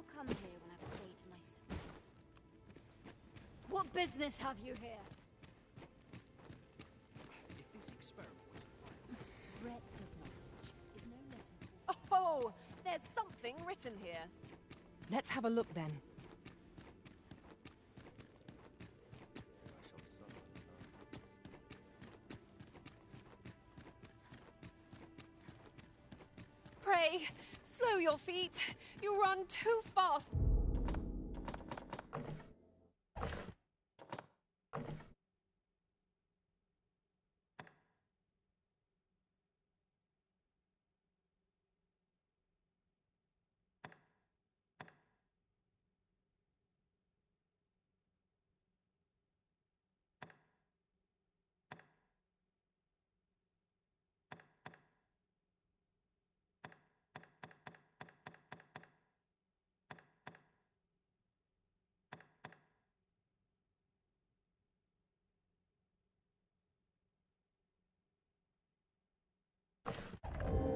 I'll come here when I've played to myself. What business have you here? If this experiment was a fail... Breadth of knowledge is no less important. Oh, there's something written here. Let's have a look then. Pray, slow your feet. You run too fast.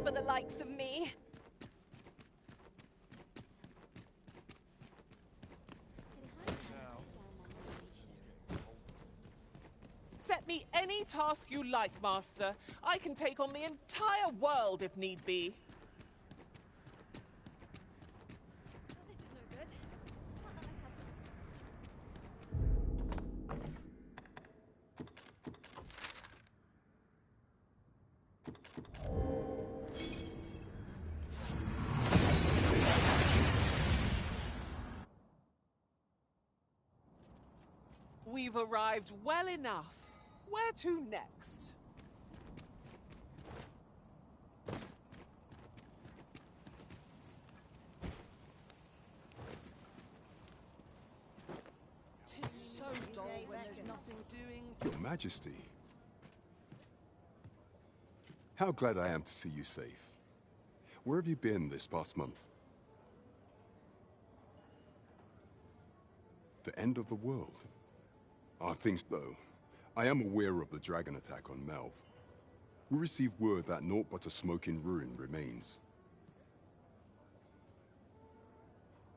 For the likes of me. Set me any task you like, Master. I can take on the entire world if need be. This is no good. We've arrived well enough. Where to next? Tis so dull when there's nothing doing. Your Majesty. How glad I am to see you safe. Where have you been this past month? The end of the world. Are things though? I am aware of the dragon attack on Melv. We received word that naught but a smoking ruin remains.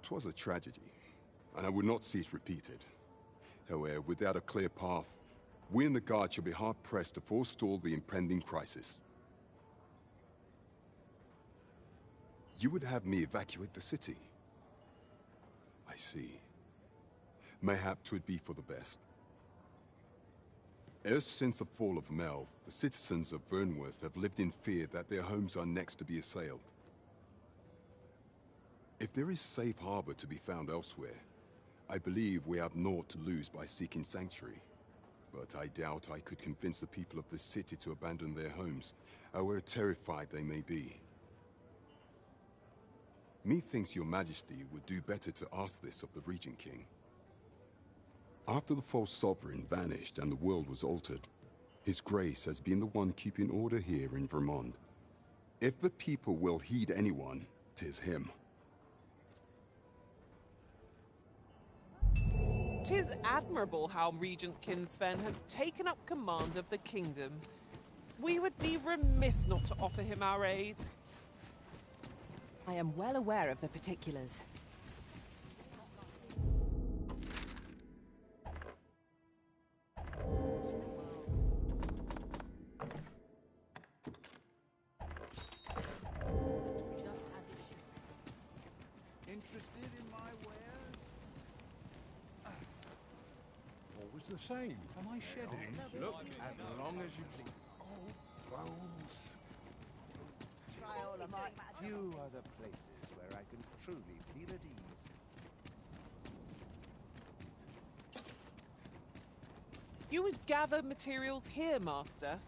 'Twas a tragedy, and I would not see it repeated. However, without a clear path, we in the Guard shall be hard-pressed to forestall the impending crisis. You would have me evacuate the city? I see. Mayhap 'twould be for the best. Ever since the fall of Melv, the citizens of Vernworth have lived in fear that their homes are next to be assailed. If there is safe harbor to be found elsewhere, I believe we have naught to lose by seeking sanctuary. But I doubt I could convince the people of this city to abandon their homes, however terrified they may be. Methinks your Majesty would do better to ask this of the Regent King. After the false sovereign vanished and the world was altered, His Grace has been the one keeping order here in Vermont. If the people will heed anyone, 'tis him. 'Tis admirable how Regent Kinsven has taken up command of the kingdom. We would be remiss not to offer him our aid. I am well aware of the particulars. Interested in my wares? Always the same. Am I shedding? Look, as long as you please. Oh, bones. Few are the places where I can truly feel at ease. You would gather materials here, Master.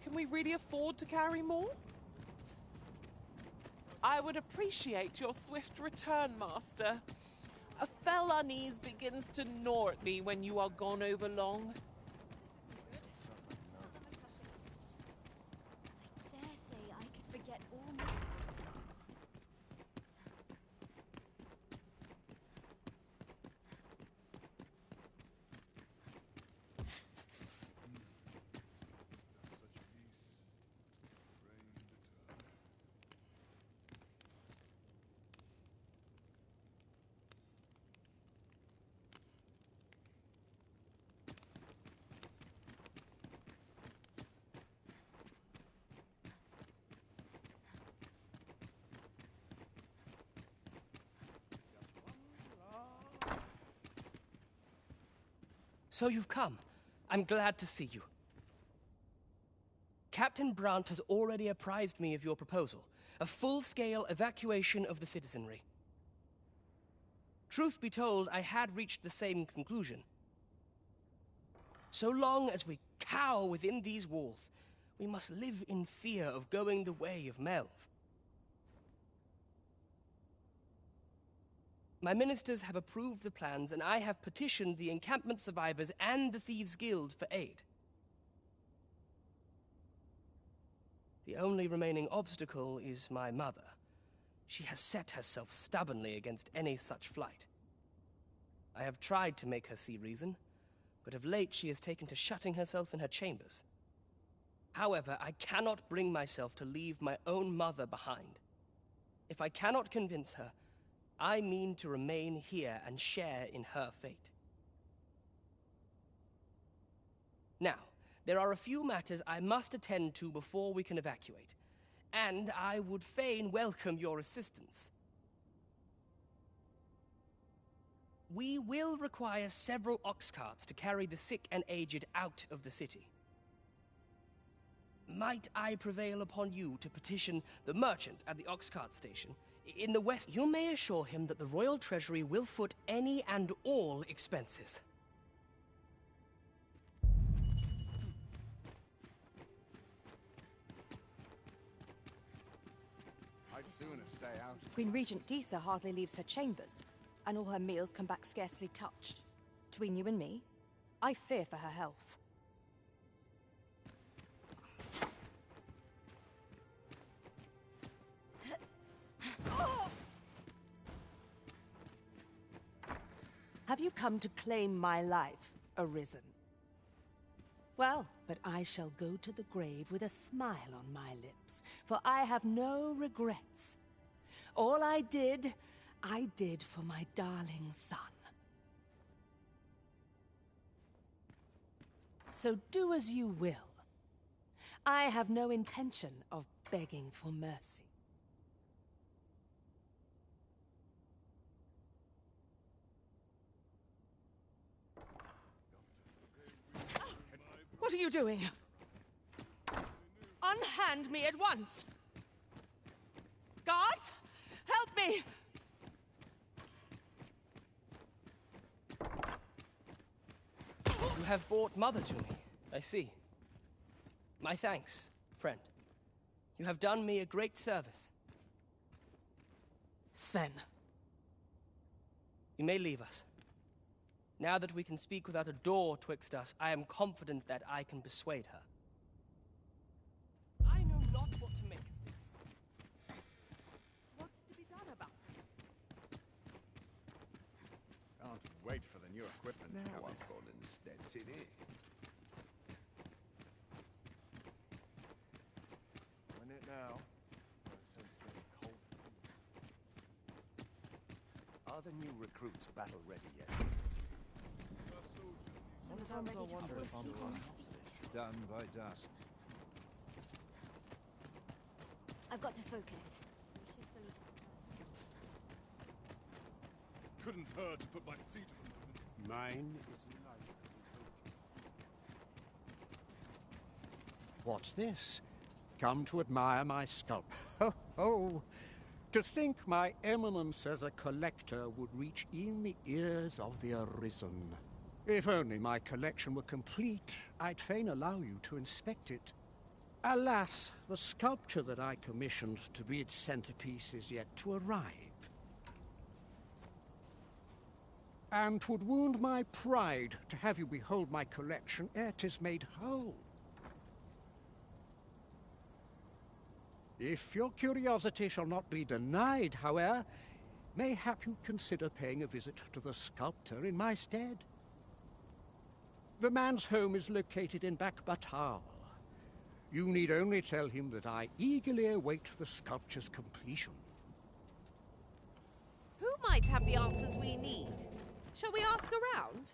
Can we really afford to carry more? I would appreciate your swift return, Master. A fell unease begins to gnaw at me when you are gone over long. I dare say I could forget all my... So you've come. I'm glad to see you. Captain Brandt has already apprised me of your proposal, a full-scale evacuation of the citizenry. Truth be told, I had reached the same conclusion. So long as we cower within these walls, we must live in fear of going the way of Melv. My ministers have approved the plans, and I have petitioned the encampment survivors and the Thieves' Guild for aid. The only remaining obstacle is my mother. She has set herself stubbornly against any such flight. I have tried to make her see reason, but of late she has taken to shutting herself in her chambers. However, I cannot bring myself to leave my own mother behind. If I cannot convince her, I mean to remain here and share in her fate. Now, there are a few matters I must attend to before we can evacuate, and I would fain welcome your assistance. We will require several ox carts to carry the sick and aged out of the city. Might I prevail upon you to petition the merchant at the ox cart station in the west? You may assure him that the royal treasury will foot any and all expenses. I'd sooner stay out. Queen Regent Disa hardly leaves her chambers, and all her meals come back scarcely touched. Between you and me, I fear for her health. Have you come to claim my life, Arisen? Well, but I shall go to the grave with a smile on my lips, for I have no regrets. All I did for my darling son. So do as you will. I have no intention of begging for mercy. What are you doing? Unhand me at once! Guards! Help me! You have brought Mother to me, I see. My thanks, friend. You have done me a great service. Sven. You may leave us. Now that we can speak without a door twixt us, I am confident that I can persuade her. I know not what to make of this. What's to be done about this? Can't wait for the new equipment to come in. When it now. Are the new recruits battle ready yet? Sometimes I wonder if I'm done by dusk. I've got to focus. Shift a little. Couldn't hurt to put my feet on the moment. Mine is light. What's this? Come to admire my sculpture. Ho, ho! To think my eminence as a collector would reach in the ears of the Arisen. If only my collection were complete, I'd fain allow you to inspect it. Alas, the sculpture that I commissioned to be its centerpiece is yet to arrive. And 'twould wound my pride to have you behold my collection ere 'tis made whole. If your curiosity shall not be denied, however, mayhap you'd consider paying a visit to the sculptor in my stead. The man's home is located in Batal. You need only tell him that I eagerly await the sculpture's completion. Who might have the answers we need? Shall we ask around?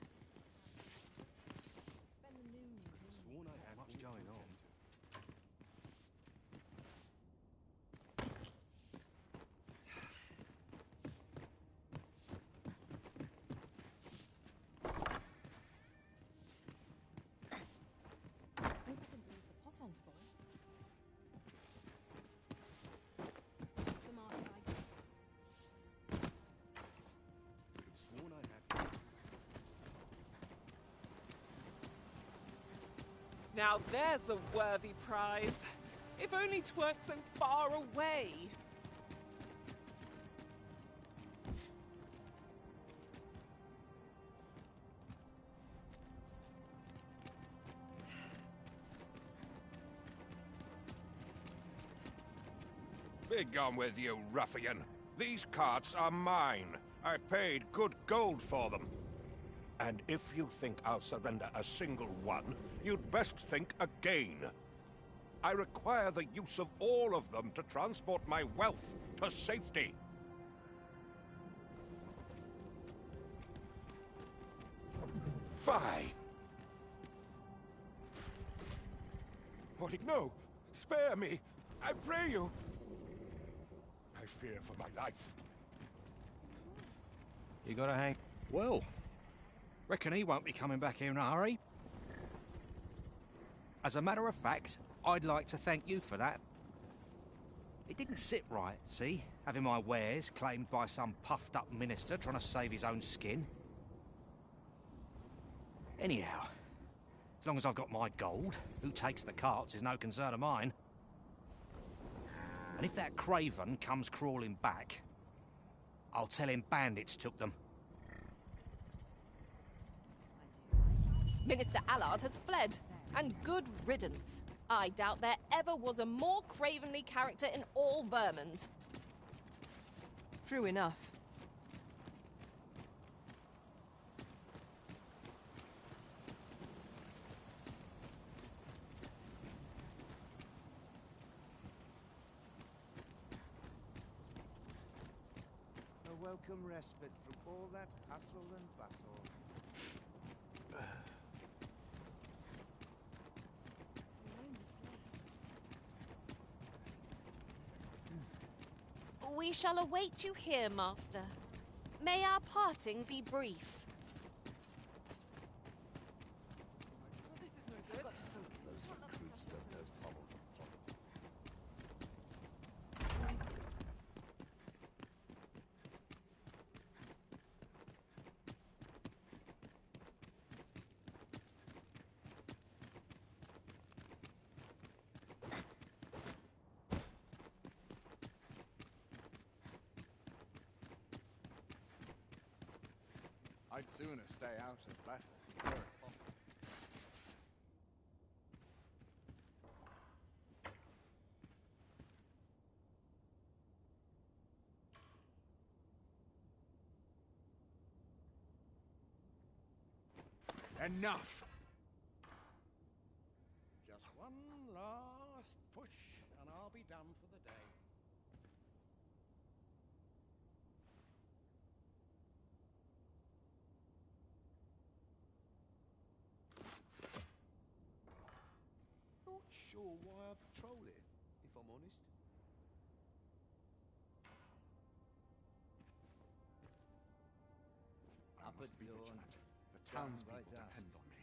Sworn I had what's going on. Now there's a worthy prize. If only 'tweren't so far away. Be gone with you, ruffian. These carts are mine. I paid good gold for them. And if you think I'll surrender a single one, you'd best think again. I require the use of all of them to transport my wealth to safety. Fie! No! Spare me! I pray you! I fear for my life. You gotta hang... Well, reckon he won't be coming back here in a hurry. As a matter of fact, I'd like to thank you for that. It didn't sit right, see? Having my wares claimed by some puffed-up minister trying to save his own skin. Anyhow, as long as I've got my gold, who takes the carts is no concern of mine. And if that craven comes crawling back, I'll tell him bandits took them. Minister Allard has fled, and good riddance. I doubt there ever was a more cravenly character in all Vermund. True enough. A welcome respite from all that hustle and bustle. We shall await you here, Master. May our parting be brief. Those recruits don't know pommel from pot. I'd sooner stay out of battle, were it possible. Enough! Just one last push, and I'll be done for the day. Not sure why I patrol it, if I'm honest. I must be vigilant. The townspeople depend on me.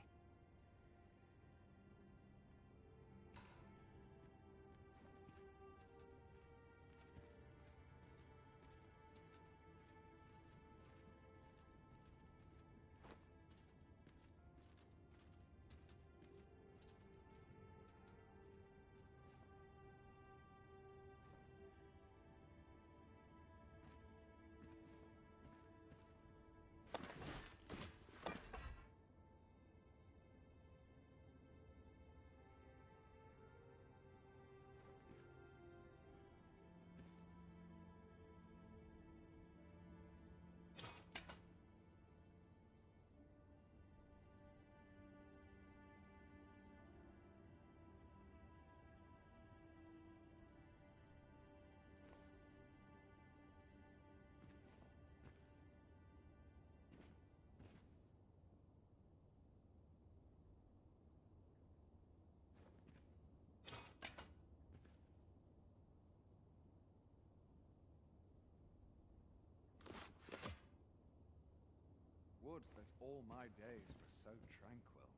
Would that all my days were so tranquil.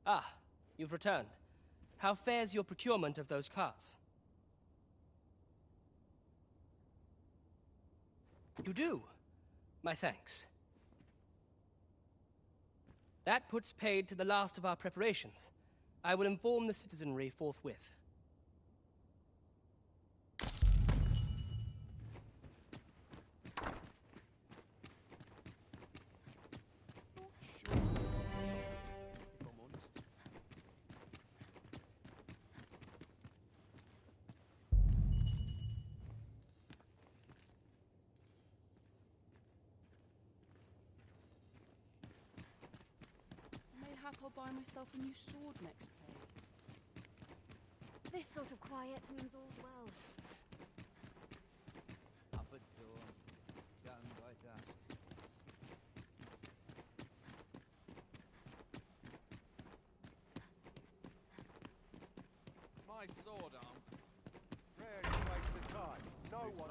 Ah, you've returned. How fares your procurement of those carts? You do? My thanks. That puts paid to the last of our preparations. I will inform the citizenry forthwith. Mayhap I'll buy myself a new sword next plague. This sort of quiet means all's well. Up at dawn, down by dusk. My sword arm. Rare waste of time. No one.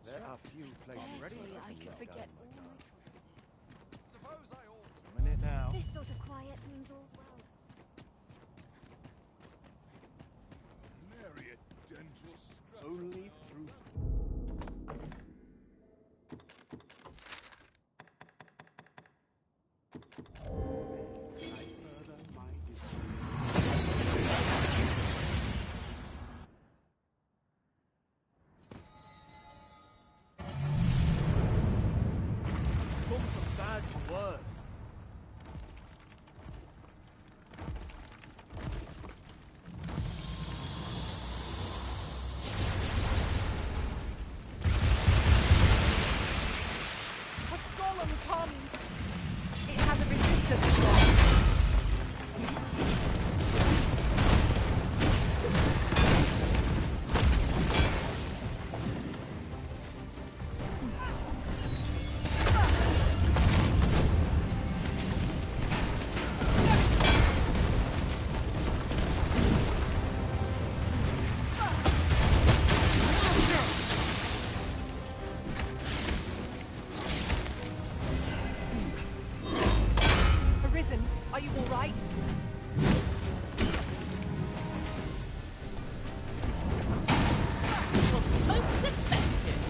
There are few places Dare ready say for I people could like forget that. all my troubles here. Suppose I ought to. Minute now. This sort of quiet means all's well. Nary a dental scratch. Only through. It's gone from bad to worse. A golem comes! It has a resistance wall. Arisen, are you all right? Was most effective.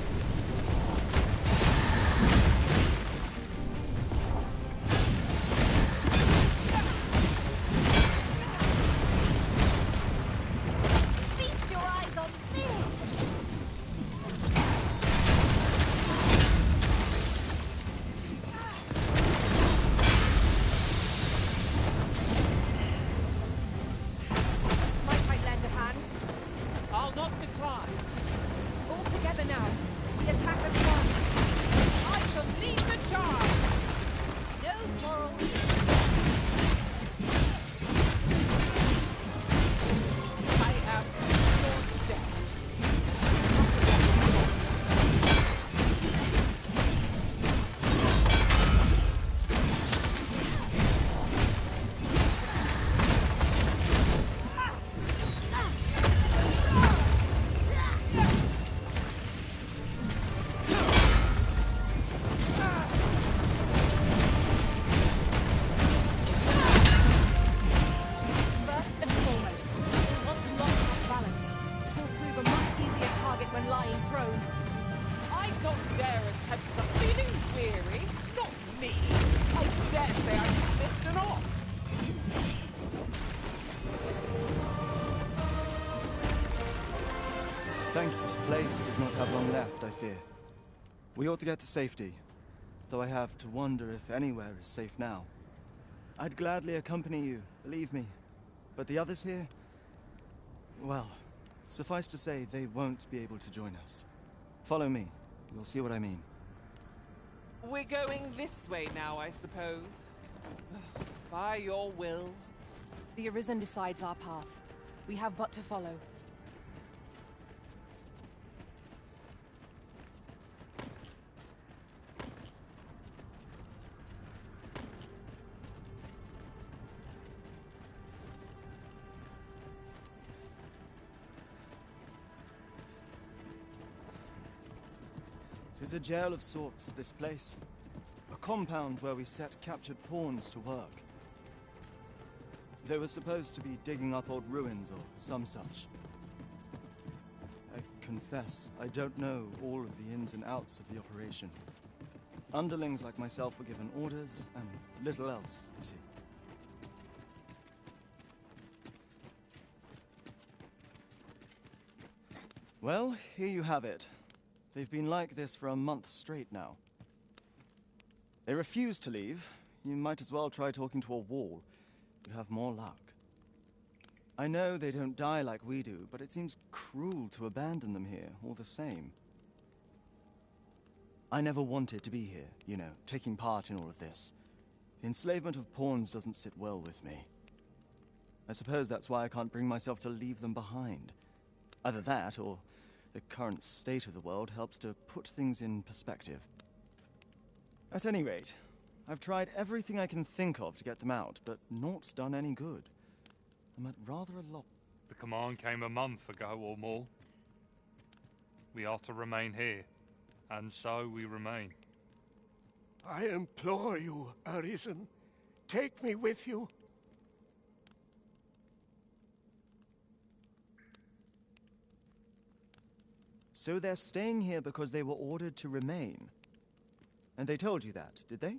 Feast your eyes on this! Might I lend a hand? I'll not decline. All together now. We attack as one. I shall lead the charge. No moral. I am your debt. First and foremost, we want to lock our balance. It will prove a much easier target when lying prone. I'd not dare attempt the feeling weary. Not me. I dare say I could lift an ox. Thank you. This place does not have long left, I fear. We ought to get to safety, though I have to wonder if anywhere is safe now. I'd gladly accompany you, believe me. But the others here? Well, suffice to say, they won't be able to join us. Follow me. You'll see what I mean. We're going this way now, I suppose. By your will. The Arisen decides our path. We have but to follow. Tis a jail of sorts, this place. A compound where we set captured pawns to work. They were supposed to be digging up old ruins or some such. I confess, I don't know all of the ins and outs of the operation. Underlings like myself were given orders, and little else, you see. Well, here you have it. They've been like this for a month straight now. They refuse to leave. You might as well try talking to a wall. You'd have more luck. I know they don't die like we do, but it seems cruel to abandon them here, all the same. I never wanted to be here, you know, taking part in all of this. The enslavement of pawns doesn't sit well with me. I suppose that's why I can't bring myself to leave them behind. Either that, or the current state of the world helps to put things in perspective. At any rate, I've tried everything I can think of to get them out, but naught's done any good. I'm at rather a loss. The command came a month ago or more. We are to remain here, and so we remain. I implore you, Arisen. Take me with you. So they're staying here because they were ordered to remain. And they told you that, did they?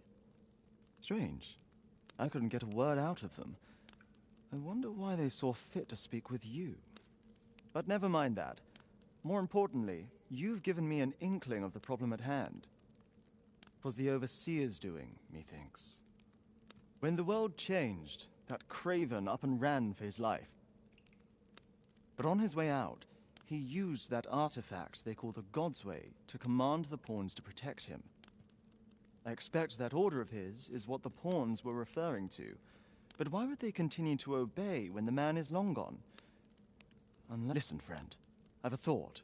Strange. I couldn't get a word out of them. I wonder why they saw fit to speak with you. But never mind that. More importantly, you've given me an inkling of the problem at hand. 'Twas the Overseer's doing, methinks. When the world changed, that craven up and ran for his life. But on his way out, he used that artifact they call the God's Way to command the pawns to protect him. I expect that order of his is what the pawns were referring to. But why would they continue to obey when the man is long gone? Listen, friend, I've a thought.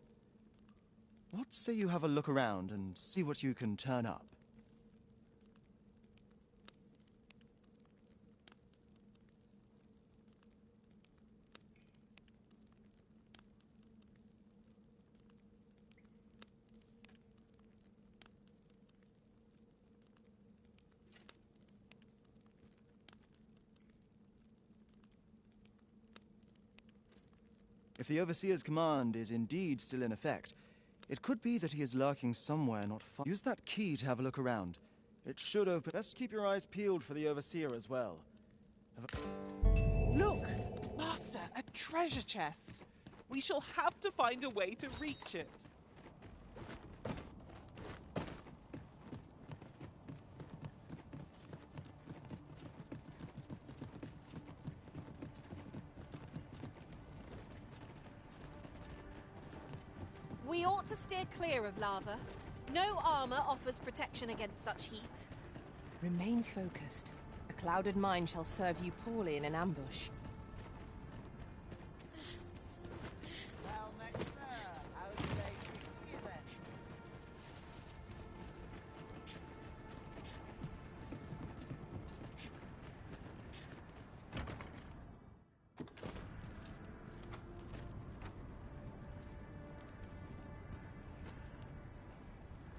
What say you have a look around and see what you can turn up? If the Overseer's command is indeed still in effect, it could be that he is lurking somewhere not far. Use that key to have a look around. It should open. Best keep your eyes peeled for the Overseer as well. Look! Master, a treasure chest! We shall have to find a way to reach it. We ought to steer clear of lava. No armor offers protection against such heat. Remain focused. A clouded mind shall serve you poorly in an ambush. Well met, sir. How's the day treating you then?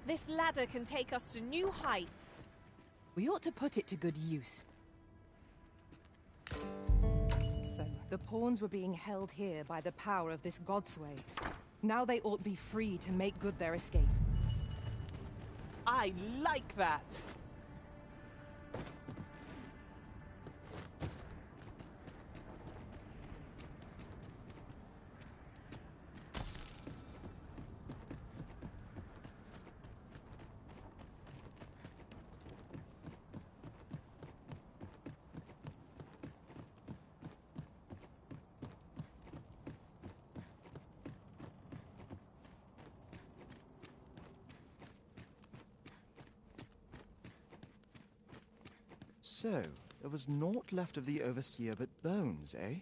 This ladder can take us to new heights. We ought to put it to good use. So, the pawns were being held here by the power of this Godsway. Now they ought be free to make good their escape. I like that! So, there was naught left of the Overseer but bones, eh?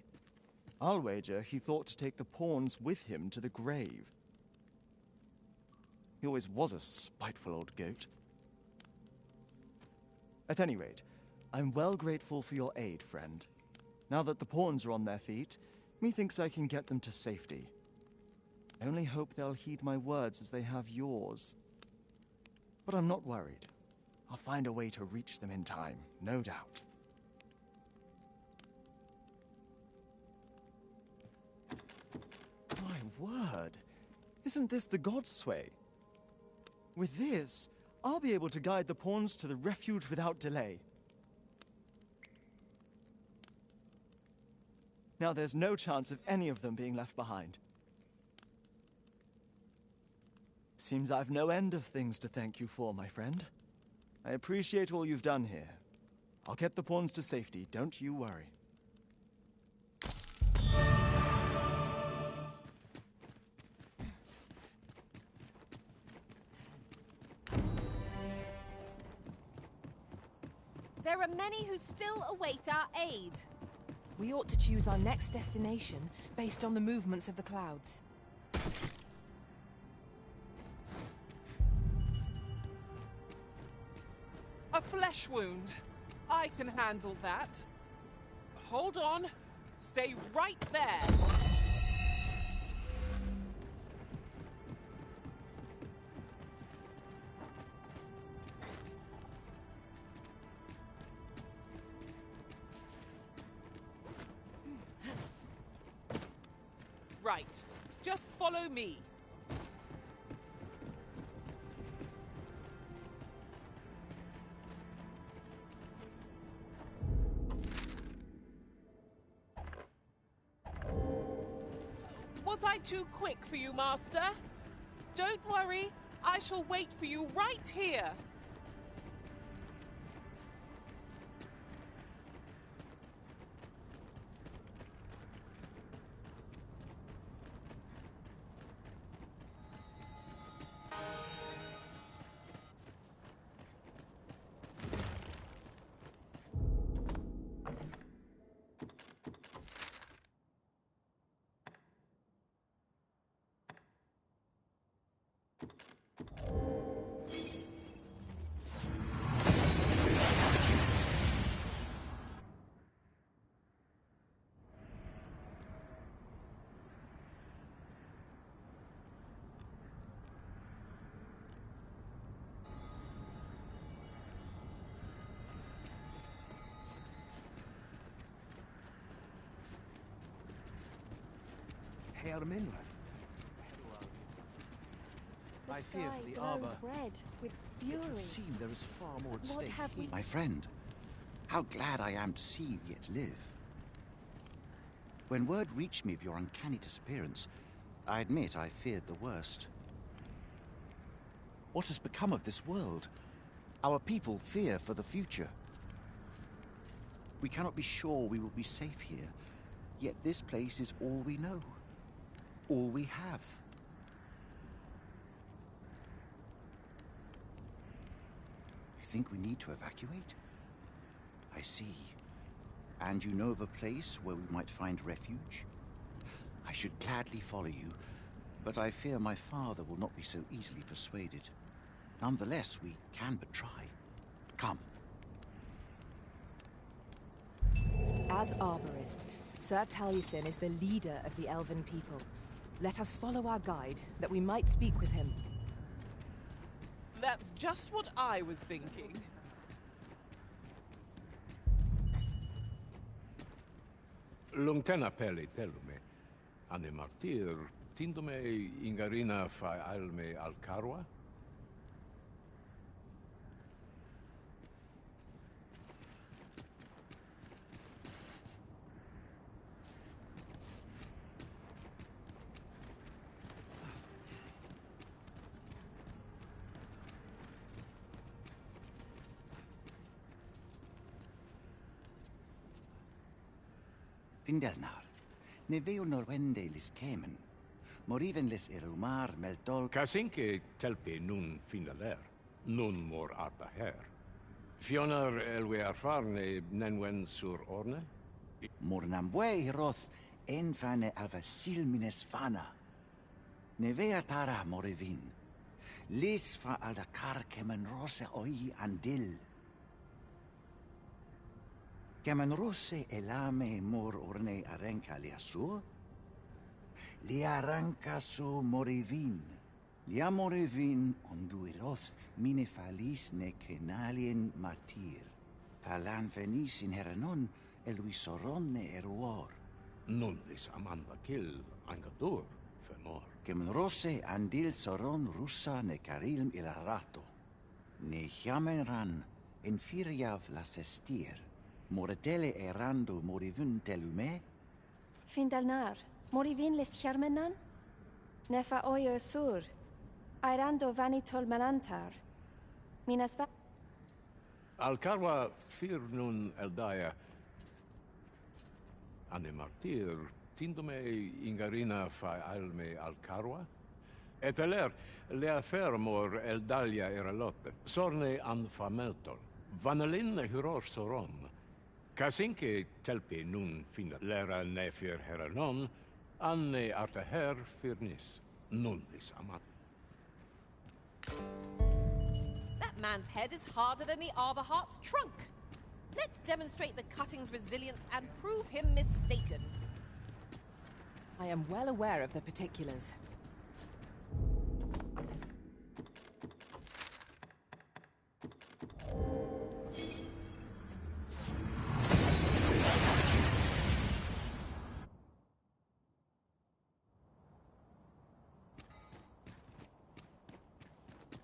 I'll wager he thought to take the pawns with him to the grave. He always was a spiteful old goat. At any rate, I'm well grateful for your aid, friend. Now that the pawns are on their feet, methinks I can get them to safety. I only hope they'll heed my words as they have yours. But I'm not worried. I'll find a way to reach them in time, no doubt. word! Isn't this the God's sway? With this, I'll be able to guide the pawns to the refuge without delay. Now there's no chance of any of them being left behind. Seems I've no end of things to thank you for, my friend. I appreciate all you've done here. I'll get the pawns to safety, don't you worry. There are many who still await our aid. We ought to choose our next destination based on the movements of the clouds. A flesh wound. I can handle that. Hold on. Stay right there. Right. Just follow me. Was I too quick for you, Master? Don't worry. I shall wait for you right here. Herminland. The I fear sky for the glows arbor. red with It fury. would seem there is far more at What stake have here. we- My friend, how glad I am to see you yet live. When word reached me of your uncanny disappearance, I admit I feared the worst. What has become of this world? Our people fear for the future. We cannot be sure we will be safe here, yet this place is all we know. All we have. You think we need to evacuate? I see. And you know of a place where we might find refuge? I should gladly follow you, but I fear my father will not be so easily persuaded. Nonetheless, we can but try. Come. As arborist, Sir Taliesin is the leader of the elven people. Let us follow our guide, that we might speak with him. That's just what I was thinking. Lungtena peli telume. Ane martir, tindome ingarina fa alme alcarwa? Findelnar. Ne veo norwende lis kemen. Moriven lis irumar meltol... Kasinke telpe nun finaler. Nun mor arta her. Fionar elwe arfarne nenwen sur orne? Mornambwe roth enfane alva silmines fana. Ne vea tara morevin. Lis fa alda kar kemen rose oi andil. Kemen rose elame mor orne arenca liasur? Li arranca su morevin. Lia morevin onduiroth mine falis ne kenalien martir. Palan venis in heranon elui soronne eruor. Nun lis amanda kill angadur, mor. Kemen rosse andil soron russa ne karilm il rato. Ne chiameran infiriav la sestir. Moretele erando morivun telume. Findalnar, morivin les charmenan? Nefa oyo sur. Airando vanitol malantar. Minas va... Alcarwa fir nun eldaya. Ane martir, tindome ingarina fa alme Alcarwa? Et aler, le affaire mor eldalia eralotte. Sorne an fameltol. Vanelin huror soron. Kasinke telpe nun fina lera nefir heranon, anne arte her firnis. Nullis amat. That man's head is harder than the Arborheart's trunk. Let's demonstrate the cutting's resilience and prove him mistaken. I am well aware of the particulars.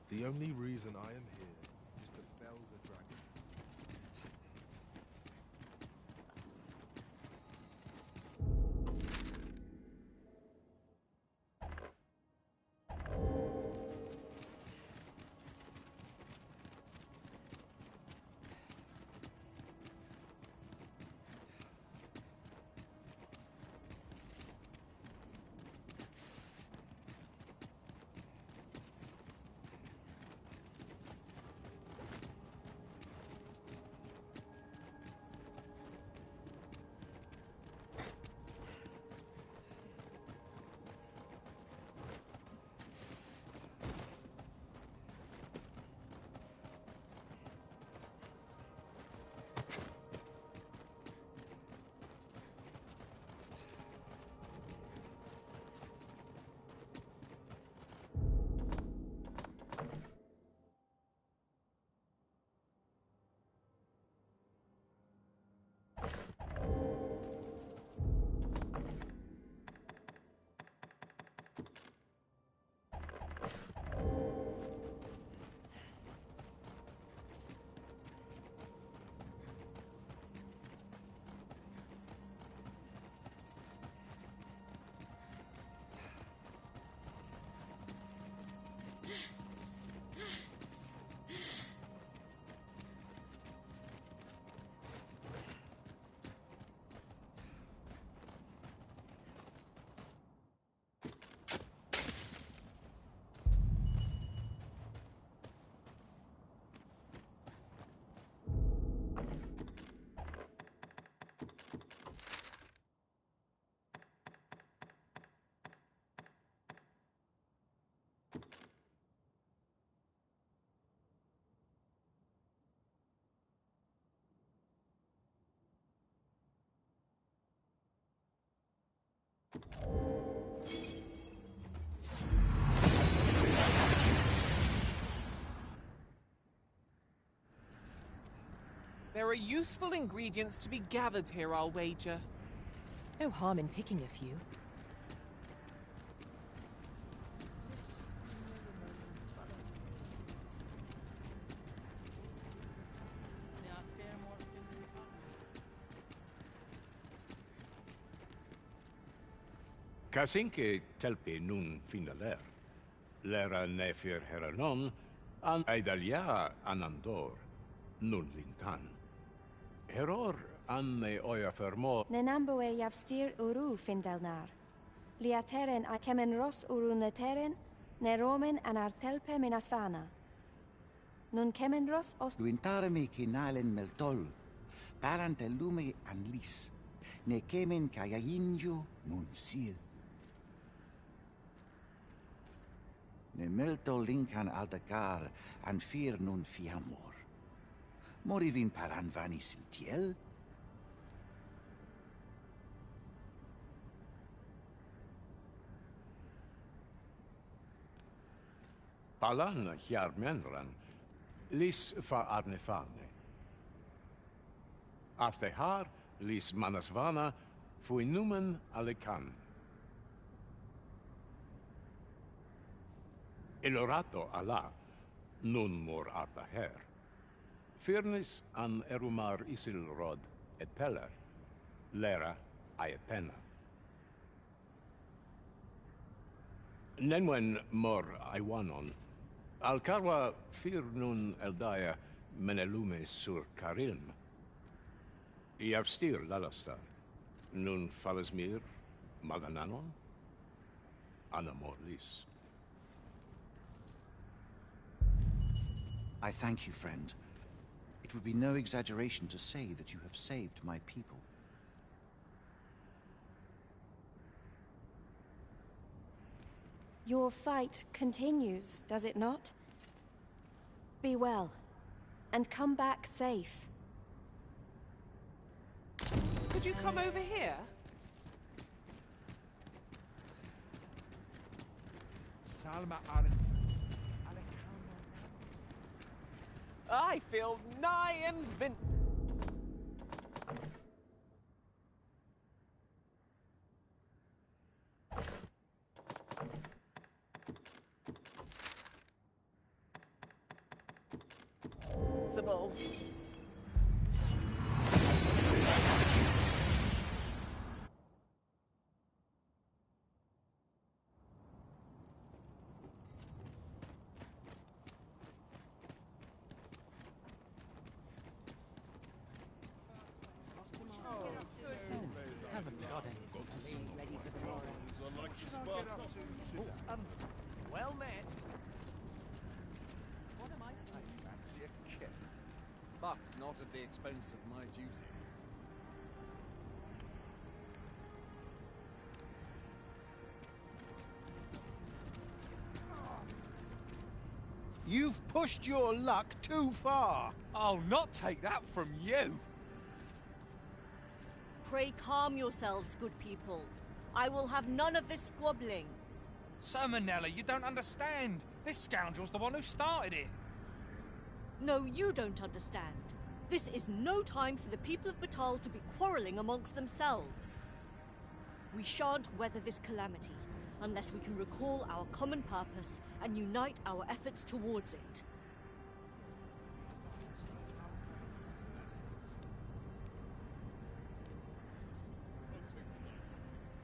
The only reason I am here is to fell the dragon. There are useful ingredients to be gathered here, I'll wager. No harm in picking a few. Kasinke telpe nun finaler. Lera nefir heranon, an aidalia anandor, nun lintan. Heror anne oia fermo. Nenamboe javstir uru findelnar. Liateren a kemen ros uru neteren, ne romen an artelpe minasvana. Nun kemen ros os... Luintarme kinalen meltol, parante lume an lis, ne kemen kayayinjo nun sil. Ne meltol linkan aldacar an fir nun fiamor. Morivin paran vanis tiel? Palan hjarmenran, lis fa arnefane. Artehar lis manasvana fui numen alekan. Ilorato Allah, nun mor arta her. Firnis an erumar isil rod et peller, lera aetena. Nenwen mor aiwanon, alcarwa fir nun eldaya menelume sur carilm. Iavstir lalastar, nun falasmir magananon, anamorlis. I thank you, friend. It would be no exaggeration to say that you have saved my people. Your fight continues, does it not? Be well, and come back safe. Could you come over here? Salma Aran. I feel nigh invincible. Well met. What am I fancy a kick, but not at the expense of my duty. You've pushed your luck too far. I'll not take that from you. Pray calm yourselves, good people. I will have none of this squabbling. Sir Manella, you don't understand. This scoundrel's the one who started it. No, you don't understand. This is no time for the people of Batal to be quarrelling amongst themselves. We shan't weather this calamity unless we can recall our common purpose and unite our efforts towards it.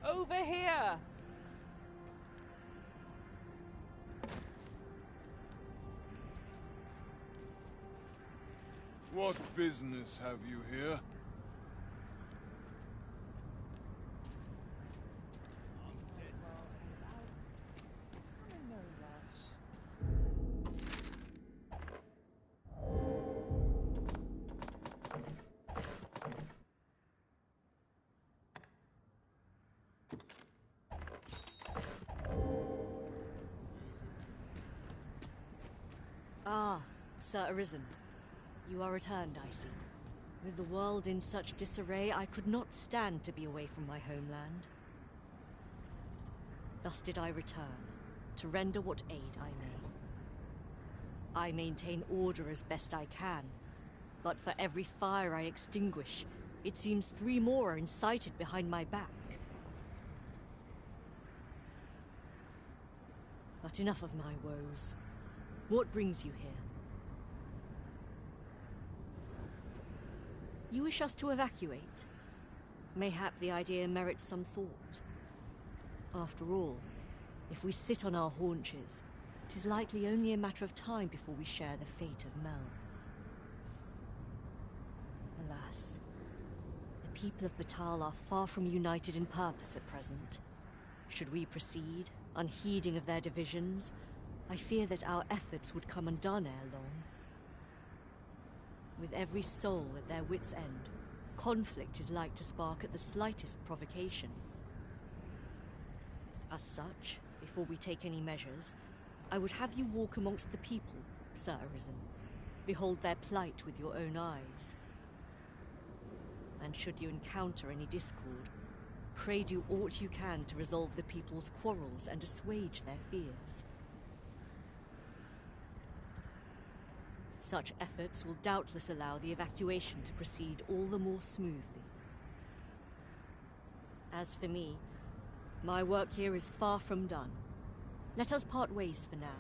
Over here! What business have you here? Ah, Sir Arisen. You are returned, I see. With the world in such disarray, I could not stand to be away from my homeland. Thus did I return, to render what aid I may. I maintain order as best I can, but for every fire I extinguish, it seems 3 more are incited behind my back. But enough of my woes. What brings you here? You wish us to evacuate? Mayhap the idea merits some thought. After all, if we sit on our haunches, 'tis likely only a matter of time before we share the fate of Mel. Alas, the people of Batal are far from united in purpose at present. Should we proceed, unheeding of their divisions, I fear that our efforts would come undone ere long. With every soul at their wits' end, conflict is like to spark at the slightest provocation. As such, before we take any measures, I would have you walk amongst the people, Sir Arisen. Behold their plight with your own eyes. And should you encounter any discord, pray do aught you can to resolve the people's quarrels and assuage their fears. Such efforts will doubtless allow the evacuation to proceed all the more smoothly. As for me, my work here is far from done. Let us part ways for now,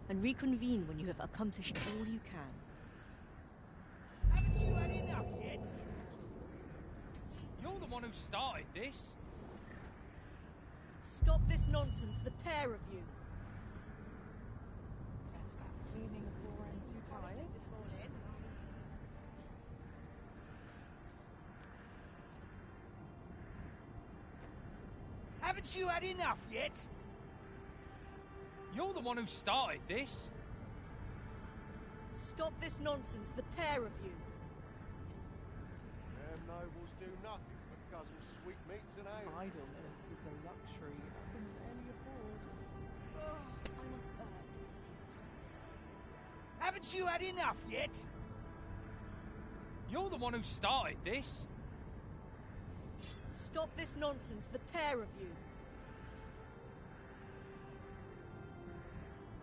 and reconvene when you have accomplished all you can. Haven't you had enough yet? You're the one who started this. Stop this nonsense, the pair of you. Zascat's cleaning the floor. I'm too tired. Haven't you had enough yet? You're the one who started this. Stop this nonsense, the pair of you. Them nobles do nothing but guzzle sweetmeats and ale. Idleness is a luxury I can rarely afford. Oh, I must burn. Haven't you had enough yet? You're the one who started this. Stop this nonsense, the pair of you.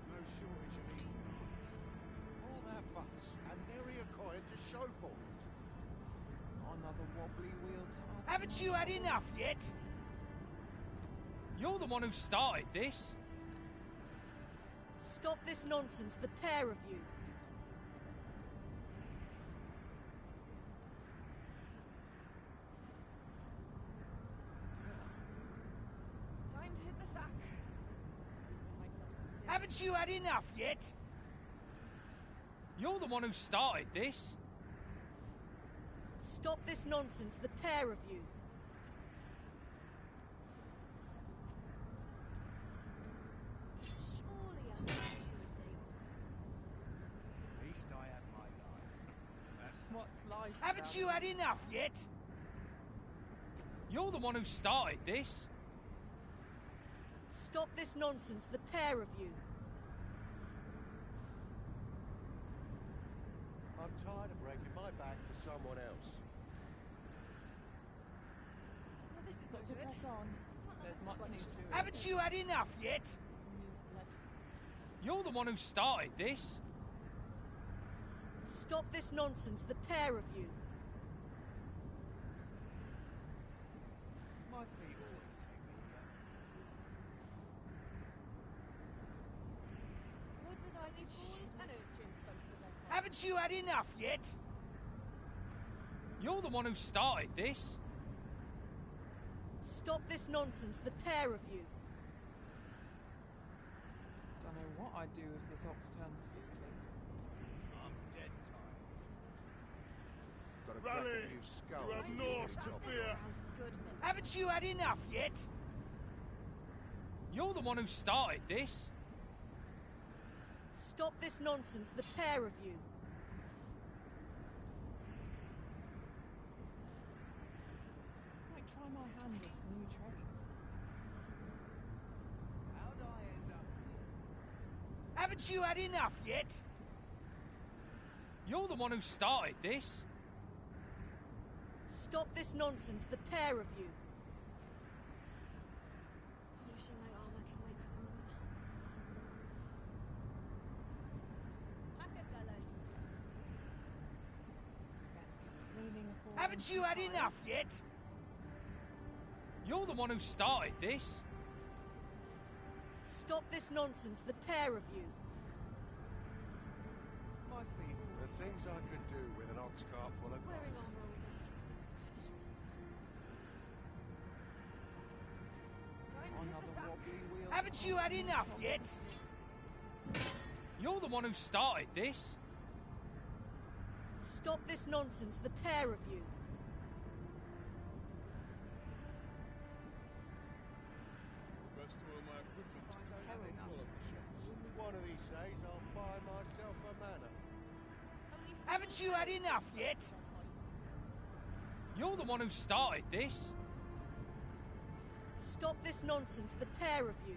No shortage of easy marks. All that fuss and nary a coin to show for it. Another wobbly wheel to add. Haven't you had enough yet? You're the one who started this. Stop this nonsense, the pair of you. Time to hit the sack. Haven't you had enough yet? You're the one who started this. Stop this nonsense, the pair of you. Surely I'm not to a day At least I have my life. That's What's life? Haven't you had enough yet? You're the one who started this. Stop this nonsense, the pair of you. I'm tired of breaking my back for someone else. Well, this is Got not to good. press on. There's much news to it. Haven't you had enough yet? You're the one who started this. Stop this nonsense, the pair of you. My feet always take me here. Would that I be fools and urchins boast of their colour. Haven't you had enough yet? You're the one who started this. Stop this nonsense, the pair of you. Don't know what I'd do if this ox turns sickly. I'm dead tired. Got a Rally! crack at you skull. You have naught to fear. Sounds good, Millie. Haven't you had enough yet? You're the one who started this. Stop this nonsense, the pair of you. Might try my hand at a new trade. How'd I end up here? Haven't you had enough yet? You're the one who started this. Stop this nonsense, the pair of you. Polishing my armor can wait till the morn. Gaskett's cleaning a floor. Haven't you had enough yet? You're the one who started this. Stop this nonsense, the pair of you. My feet. The things I could do with an ox cart full of Wearing gold. armor all day feels like a punishment. Time to hit the Another sack. wobbly wheel. to Haven't you add had to my enough troubles. yet? You're the one who started this. Stop this nonsense, the pair of you. Most of all my equipment. One of these days I'll buy myself a manor. Haven't you had enough yet? You're the one who started this. Stop this nonsense, the pair of you.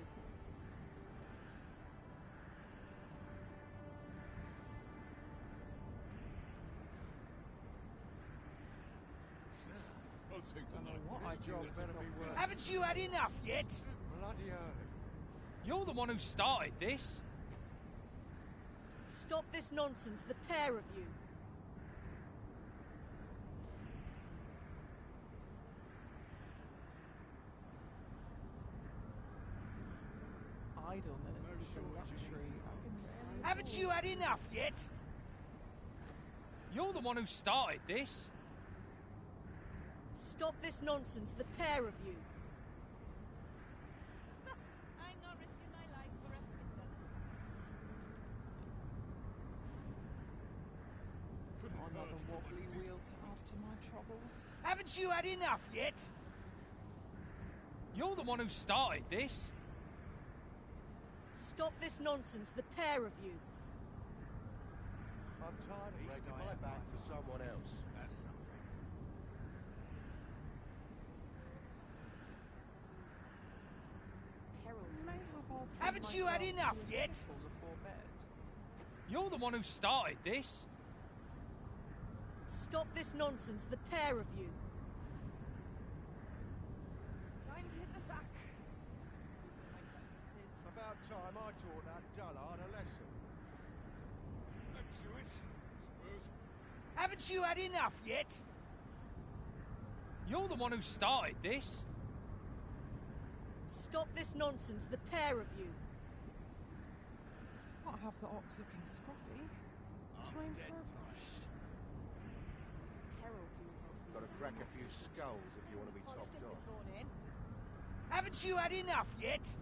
I'll take Don't know tonight. what This I'd do job if this better be ox worth turns Haven't you had enough yet? Bloody early. You're the one who started this. Stop this nonsense, the pair of you. Idleness is a luxury I can Haven't you had enough yet? You're the one who started this. Stop this nonsense, the pair of you. I'm not risking my life for a pittance. Another wobbly wheel to add to my troubles. Haven't you had enough yet? You're the one who started this. Stop this nonsense, the pair of you. I'm tired of breaking my back for someone else. That's something. Haven't you had enough yet? Before bed. You're the one who started this. Stop this nonsense, the pair of you. Time to hit the sack. About time I taught that dullard a lesson. Back to it, I suppose. Haven't you had enough yet? You're the one who started this. Stop this nonsense, the pair of you. Can't have the ox looking scruffy. Time for a brush. Peril can result from Got to crack a few skulls if you want to be topped off. Haven't you had enough yet?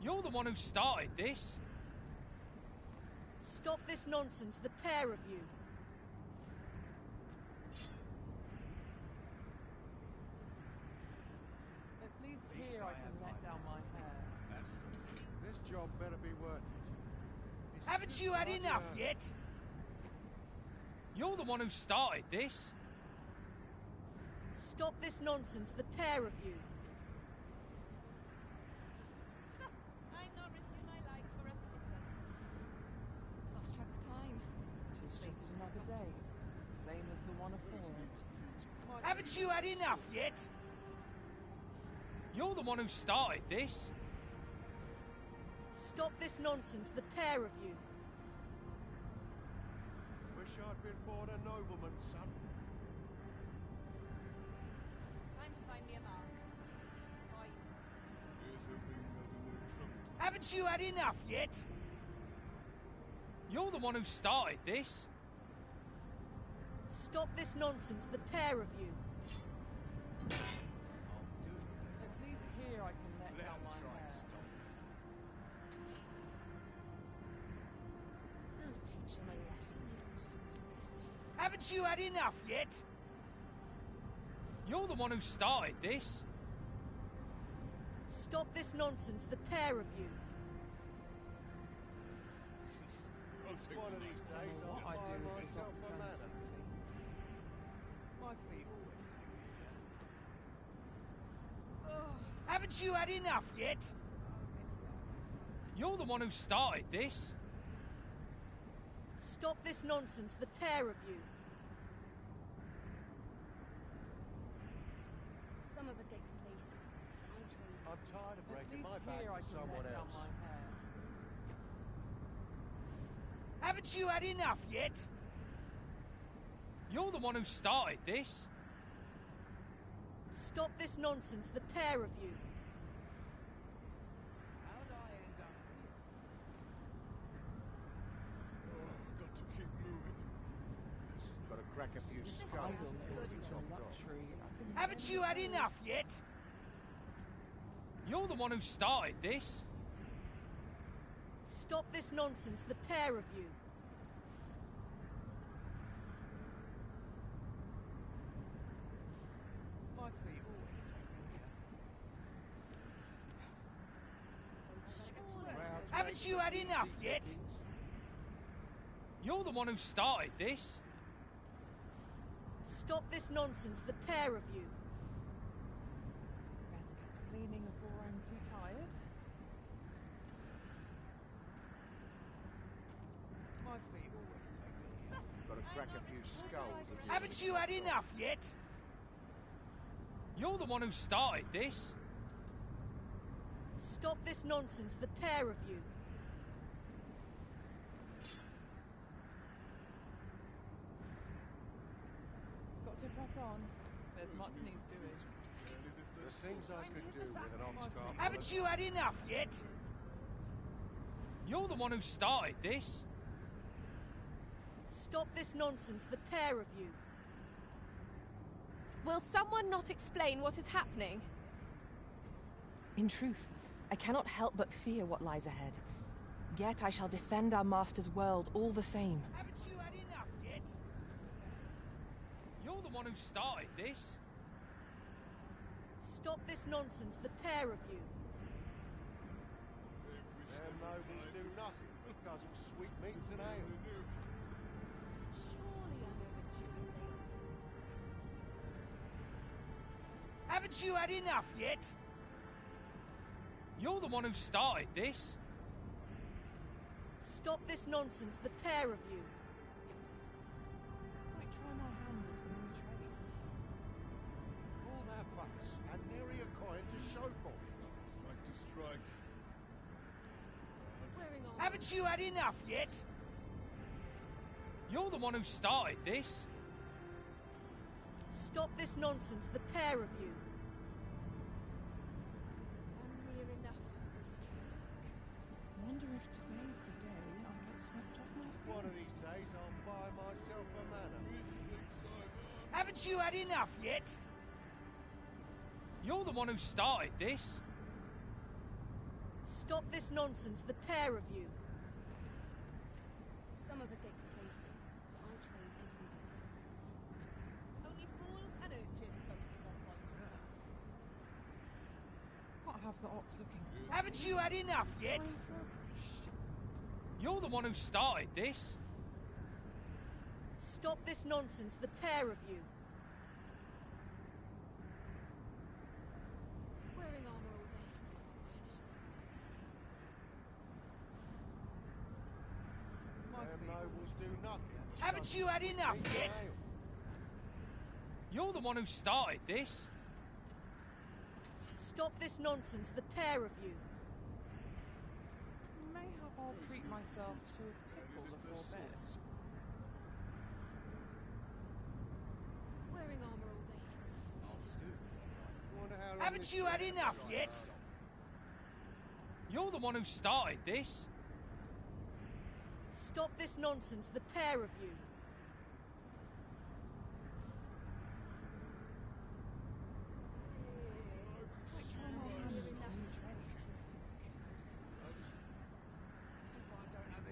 You're the one who started this. Stop this nonsense, the pair of you. At least here I can let down my hair. That's something. This job better be worth it. It's Haven't too you had bloody enough early. yet? You're the one who started this. Stop this nonsense, the pair of you. I'm not risking my life for a pittance. Lost track of time. It's just another day. Same as the one afore it. Haven't you had enough yet? You're the one who started this. Stop this nonsense, the pair of you. Wish I'd been born a nobleman, son. Time to find me a mark. Bye. Here's hoping there'll be no trouble. Haven't you had enough yet? You're the one who started this. Stop this nonsense, the pair of you. At least here I can let down my hair. I'll teach them a lesson they will soon forget. Haven't you had enough yet? You're the one who started this. Stop this nonsense, the pair of you. I'll take One the of these knife. days What I'll I do find if this myself ox a turns manor. sickly. My feet always take me here. Haven't you had enough yet? You're the one who started this. Stop this nonsense, the pair of you. Some of us get complacent. I'm trained. I'm tired of At breaking least my back here I for can someone let down else. my hair. Haven't you had enough yet? You're the one who started this. Stop this nonsense, the pair of you. How'd I end up here? Oh, I've got to keep moving. Got to crack a few skulls before we Idleness is a topped off. luxury I can Haven't you had enough yet? You're the one who started this. Stop this nonsense, the pair of you. My feet always take me here. Crowds Haven't you had enough yet? You're the one who started this. Stop this nonsense, the pair of you. best get to cleaning before I'm too tired. My feet always take me here. Got to crack a few skulls. if you Haven't you had enough yet? You're the one who started this. Stop this nonsense, the pair of you. Got to press on. There's much needs doing. The things I could do with an ox cart. Haven't you had enough yet? You're the one who started this. Stop this nonsense, the pair of you. Will someone not explain what is happening? In truth, I cannot help but fear what lies ahead. Yet I shall defend our master's world all the same. Haven't you had enough yet? You're the one who started this. Stop this nonsense, the pair of you. Them nobles do nothing but guzzle sweetmeats and ale. Haven't you had enough yet? You're the one who started this. Stop this nonsense, the pair of you. Might try my hand at a new trade. All that fuss and nary a coin to show for it. It's like to strike. Haven't you had enough yet? You're the one who started this. Stop this nonsense, the pair of you. I wonder if today's the day I get swept off my feet. One of these days I'll buy myself a manor. Haven't you had enough yet? You're the one who started this. Stop this nonsense, the pair of you. Some of us get complacent, but I train every day. Only fools and urchins boast of their cloak. Can't have the ox looking stupid. Haven't you had enough yet? You're the one who started this. Stop this nonsense, the pair of you. Wearing armor all day feels like a punishment. Them nobles do nothing. Haven't you had enough yet? You're the one who started this. Stop this nonsense, the pair of you. Mayhap I'll treat myself to a tipple before bed. Wearing armor all day feels like a punishment. Haven't you had enough yet? You're the one who started this. Stop this nonsense, the pair of you.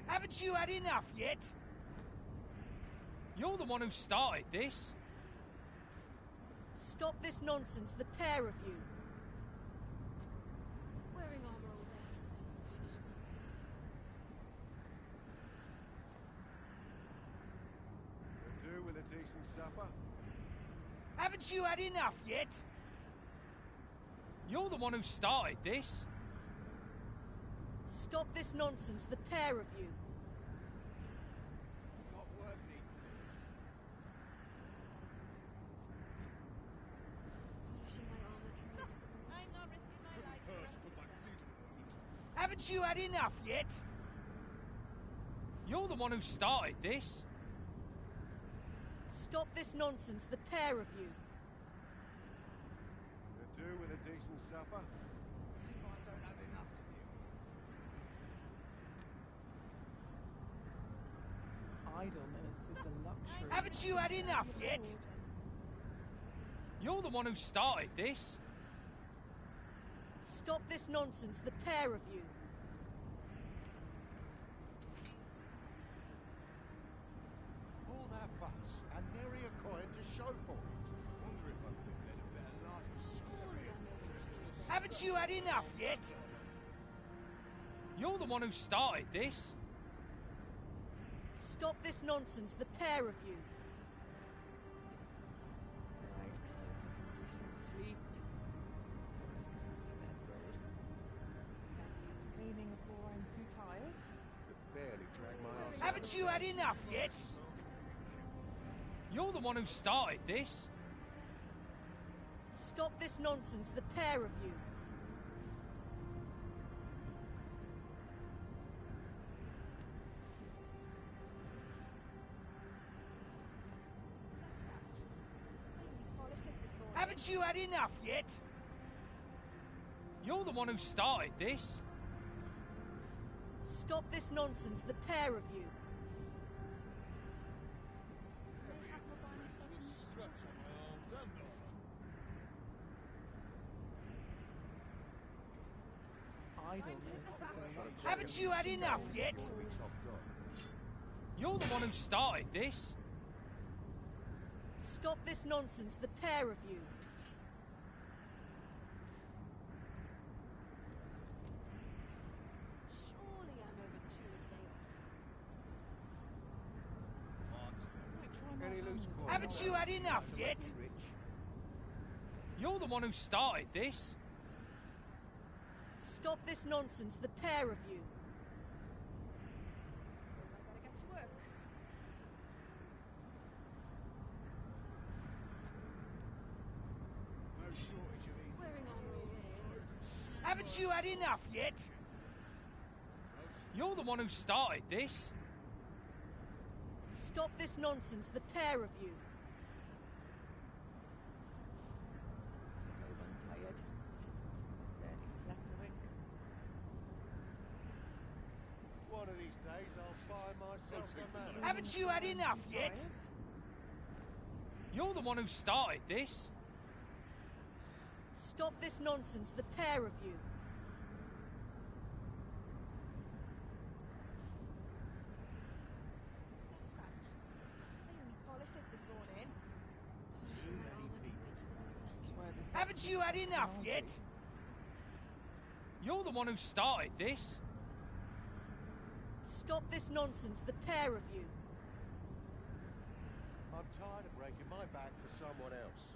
Haven't you had enough yet? You're the one who started this. Stop this nonsense, the pair of you. Wearing armor all day feels like a punishment. Could do with a decent supper. Haven't you had enough yet? You're the one who started this. Stop this nonsense, the pair of you. Got work needs doing. Polishing my armor can lead to the moon. I'm not risking my life. Hurt to put my feet in a moment. Haven't you had enough yet? You're the one who started this. Stop this nonsense, the pair of you. Could do with a decent supper. As if I don't have enough to deal with. Idleness is a luxury. Haven't you had enough yet? You're the one who started this. Stop this nonsense, the pair of you. All that fuss and nary a coin to show for it. Wonder if I could have led a better life. Haven't you had enough yet? You're the one who started this. Stop this nonsense, the pair of you. Right, time for some decent sleep. Best get to cleaning before I'm too tired. Could barely drag my arse. Haven't you had enough yet? You're the one who started this. Stop this nonsense, the pair of you. Haven't you had enough yet? You're the one who started this. Stop this nonsense, the pair of you. Haven't you had enough yet? You're the one who started this. Stop this nonsense, the pair of you. Surely I'm overdue a day off. Any loose coin? Haven't you had enough yet? You're the one who started this. Stop this nonsense, the pair of you. Suppose I better get to work. No shortage of easy. Wearing on Haven't you had enough yet? You're the one who started this. Stop this nonsense, the pair of you. Suppose I'm tired. Barely slept a wink. One of these days I'll buy myself a manor. Haven't you had enough yet? You're the one who started this. Stop this nonsense, the pair of you. Haven't you had enough yet? You're the one who started this. Stop this nonsense, the pair of you. I'm tired of breaking my back for someone else.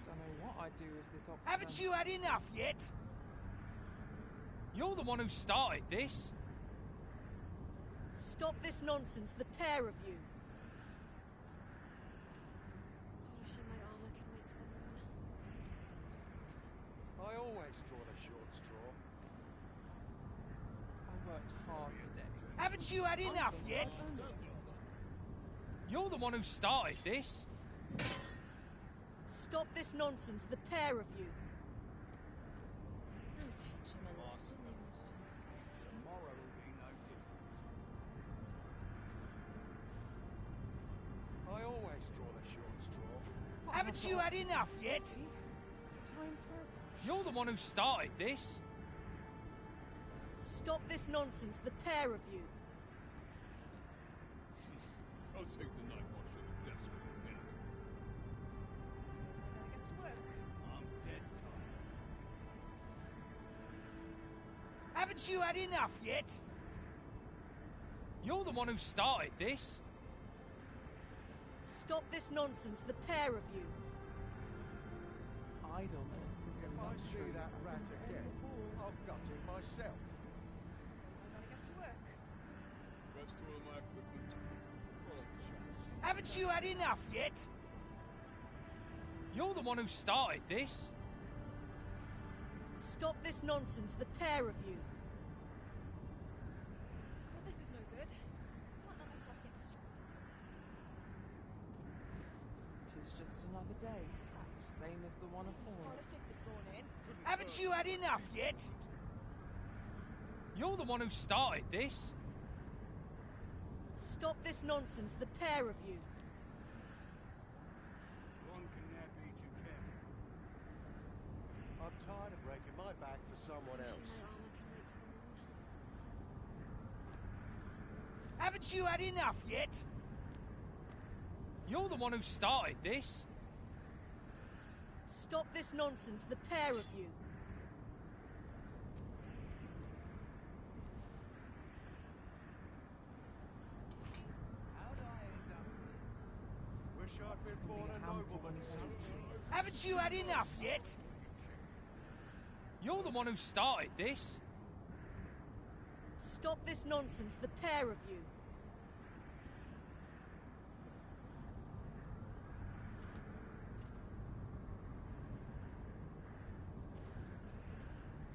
Don't know what I'd do if this ox. Haven't you had enough yet? You're the one who started this. Stop this nonsense, the pair of you. Polishing my armor can wait till the morning. I always draw the short straw. I worked hard today. Haven't you had enough yet? You're the one who started this. Stop this nonsense, the pair of you. I'll teach them a lesson they won't soon forget. Tomorrow will be no different. I always draw the short straw. Haven't you had enough yet? Time for a brush. You're the one who started this. Stop this nonsense, the pair of you. I'll take the night watch at a desperate minute. Suppose I better get to work. I'm dead tired. Haven't you had enough yet? You're the one who started this. Stop this nonsense, the pair of you. Idleness is a If I see luxury that I rat can again, afford. I'll gut it myself. Suppose I better get to work. Rest all my equipment. What a chance. Haven't you had enough yet? You're the one who started this. Stop this nonsense, the pair of you. Well, this is no good. Can't let myself get distracted. Tis just another day. Same as the one afore. Polished it this morning. Haven't you had enough yet? You're the one who started this. Stop this nonsense, the pair of you. One can never be too careful. I'm tired of breaking my back for someone Polishing else. my armor can wait till the morning. Haven't you had enough yet? You're the one who started this. Stop this nonsense, the pair of you. How'd I end up here? Wish I'd been born a nobleman. Haven't you had enough yet? You're the one who started this. Stop this nonsense, the pair of you.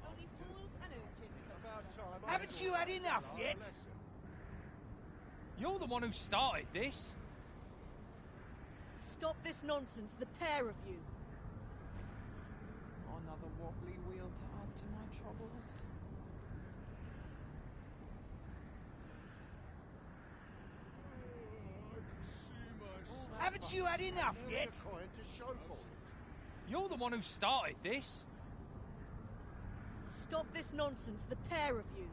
Only fools and urchins. About time I Haven't you had enough learned a yet? lesson. You're the one who started this. Stop this nonsense, the pair of you. wobbly wheel to add to my troubles. Haven't you had enough yet? You're the one who started this. Stop this nonsense, the pair of you.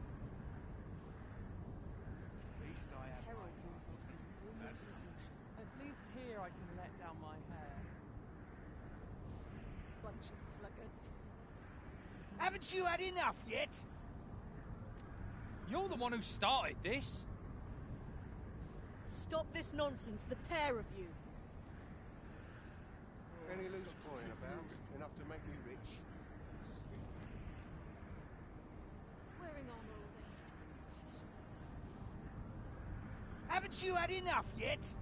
At least here I can let down my hair. Bunch of sluggards. Haven't you had enough yet? You're the one who started this. Stop this nonsense, the pair of you. Any loose coin about? Enough to make me rich? Wearing armor all day feels like a punishment. Haven't you had enough yet?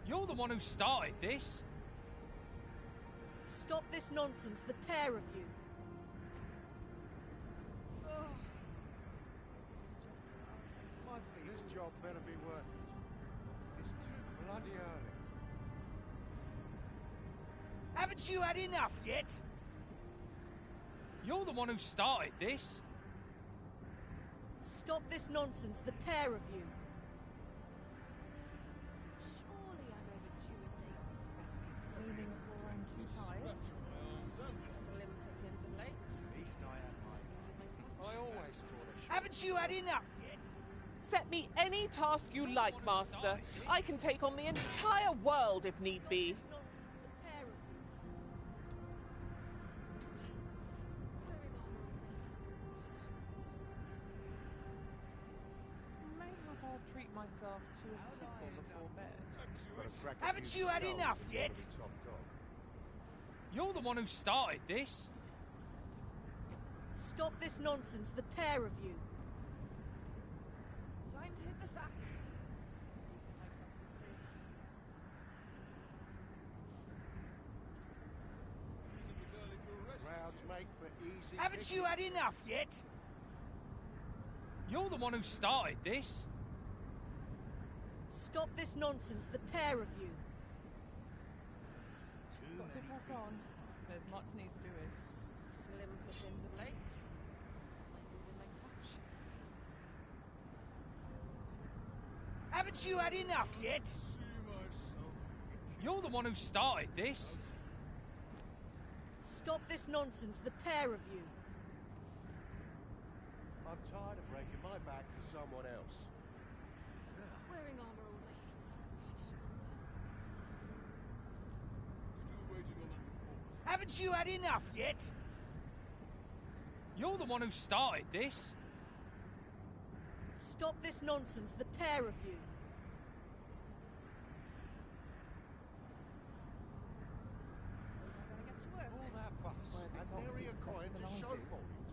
You're the one who started this. Stop this nonsense, the pair of you. This job better be worth it. It's too bloody early. Haven't you had enough yet? You're the one who started this. Stop this nonsense, the pair of you. Surely I'm overdue a day off. Basket leaning before I'm too tired. Slim pickings of late. I always draw the Haven't you had enough yet? Set me any task you like, Master. I can take on the entire world if need be. Mayhap I'll treat myself to a tipple before bed. Haven't you had enough yet? You're the one who started this. Stop this nonsense, the pair of you. Time to hit the sack. Crowds make for easy. Haven't you had enough yet? You're the one who started this. Stop this nonsense, the pair of you. Got to press on. There's much needs doing. Slim pickings of late. Might be within my touch. Haven't you had enough yet? You're the one who started this. Stop this nonsense, the pair of you. I'm tired of breaking my back for someone else. Wearing armor all day feels like a punishment. Still waiting on that report. Haven't you had enough yet? You're the one who started this. Stop this nonsense, the pair of you. All that fuss and nary a coin to show for it.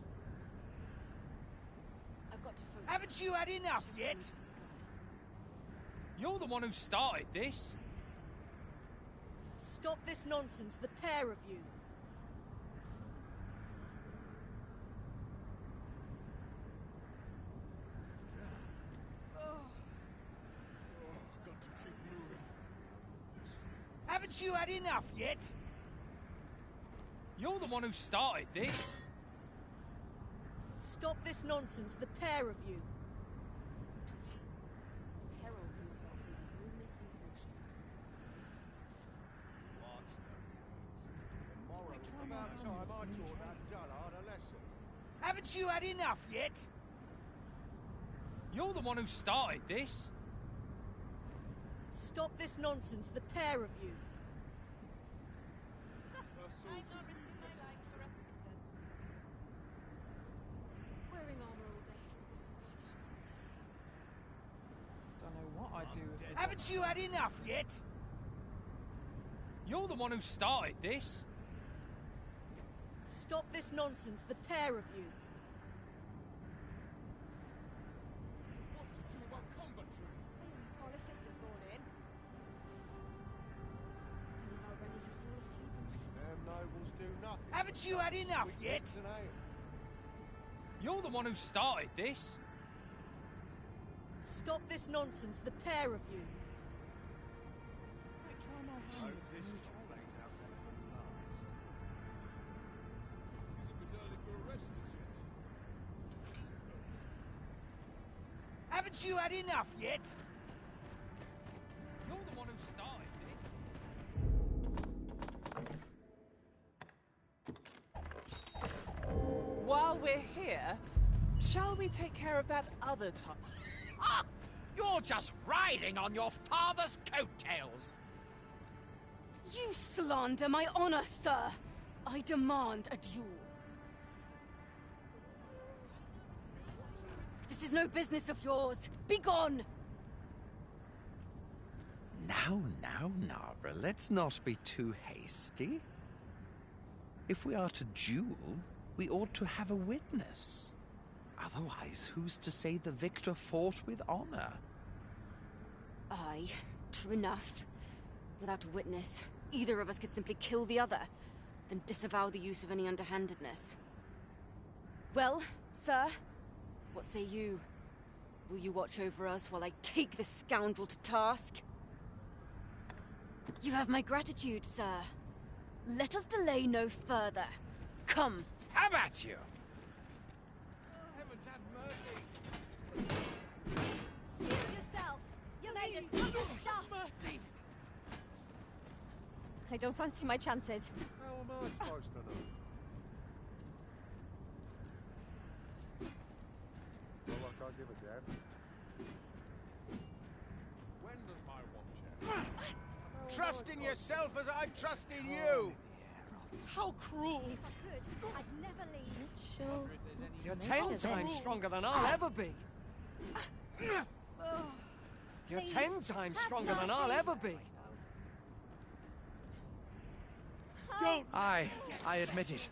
I've got to food. Haven't you had enough yet? You're the one who started this. Stop this nonsense, the pair of you. Got to keep moving. Haven't you had enough yet? You're the one who started this. Stop this nonsense, the pair of you. Herald himself with a moment's incursion. What's the point? The moral about time I taught that dullard a lesson. Haven't you had enough yet? You're the one who started this. Stop this nonsense, the pair of you. I'm not risking my life for a pittance. Wearing armor all day feels like a punishment. Don't know what I'd do if this... Haven't you had enough yet? You're the one who started this. Stop this nonsense, the pair of you. What to do about combat training? I only polished it this morning. I'm about ready to fall asleep in my Them nobles do nothing. Haven't you had enough Sweet yet? bits and ale. You're the one who started this. Stop this nonsense, the pair of you. Might try my hand Hope at this new job training. lays out better than the last. Haven't you had enough yet? You're the one who started this. While we're here, shall we take care of that other time? Ah! You're just riding on your father's coattails! You slander my honor, sir! I demand a duel. This is no business of yours. Be gone! Now, Nara, let's not be too hasty. If we are to duel, we ought to have a witness. Otherwise, who's to say the victor fought with honor? Aye, true enough. Without a witness, either of us could simply kill the other, then disavow the use of any underhandedness. Well, sir, what say you? Will you watch over us while I take this scoundrel to task? You have my gratitude, sir. Let us delay no further. Come. Have at you! Heavens have mercy! Steel yourself! You made a ton of stuff! Mercy! I don't fancy my chances. How am I supposed to know? Well, I can't give a damn. When does my watch end? Trust in yourself as I trust in you! How cruel! If I could, I'd never leave. Sure. You're 10 times stronger than I'll ever be. You're Please, 10 times have stronger than I'll mercy. ever be. Don't! I admit it.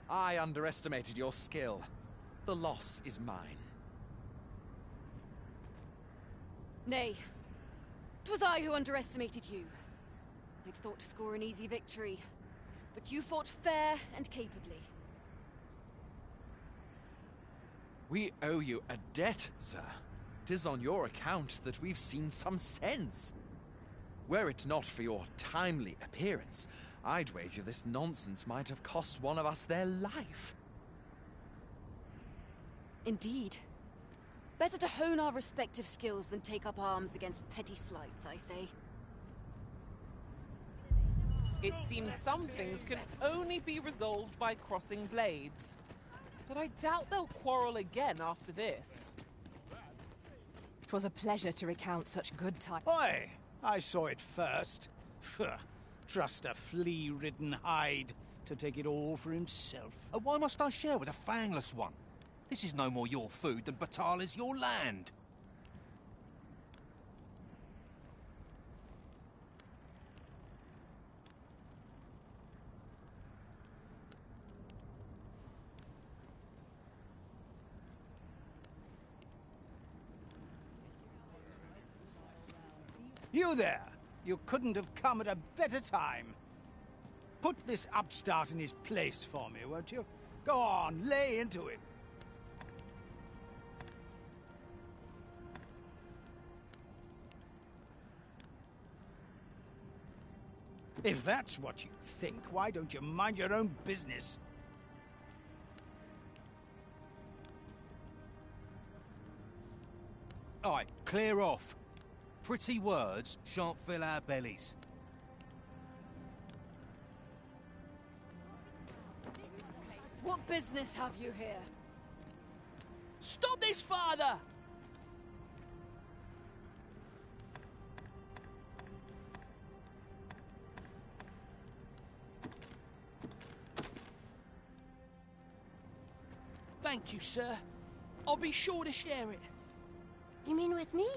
I underestimated your skill. The loss is mine. Nay. 'Twas I who underestimated you. I'd thought to score an easy victory, but you fought fair and capably. We owe you a debt, sir. 'Tis on your account that we've seen some sense. Were it not for your timely appearance, I'd wager this nonsense might have cost one of us their life. Indeed. Better to hone our respective skills than take up arms against petty slights, I say. It seems some things can only be resolved by crossing blades. But I doubt they'll quarrel again after this. 'Twas a pleasure to recount such good times. Oi! I saw it first. Pho, trust a flea-ridden hide to take it all for himself. Why must I share with a fangless one? This is no more your food than Batal is your land. You there! You couldn't have come at a better time. Put this upstart in his place for me, won't you? Go on, lay into it. If that's what you think, why don't you mind your own business? Aye, clear off. Pretty words shan't fill our bellies. What business have you here? Stop this, father! Thank you, sir. I'll be sure to share it. You mean with me?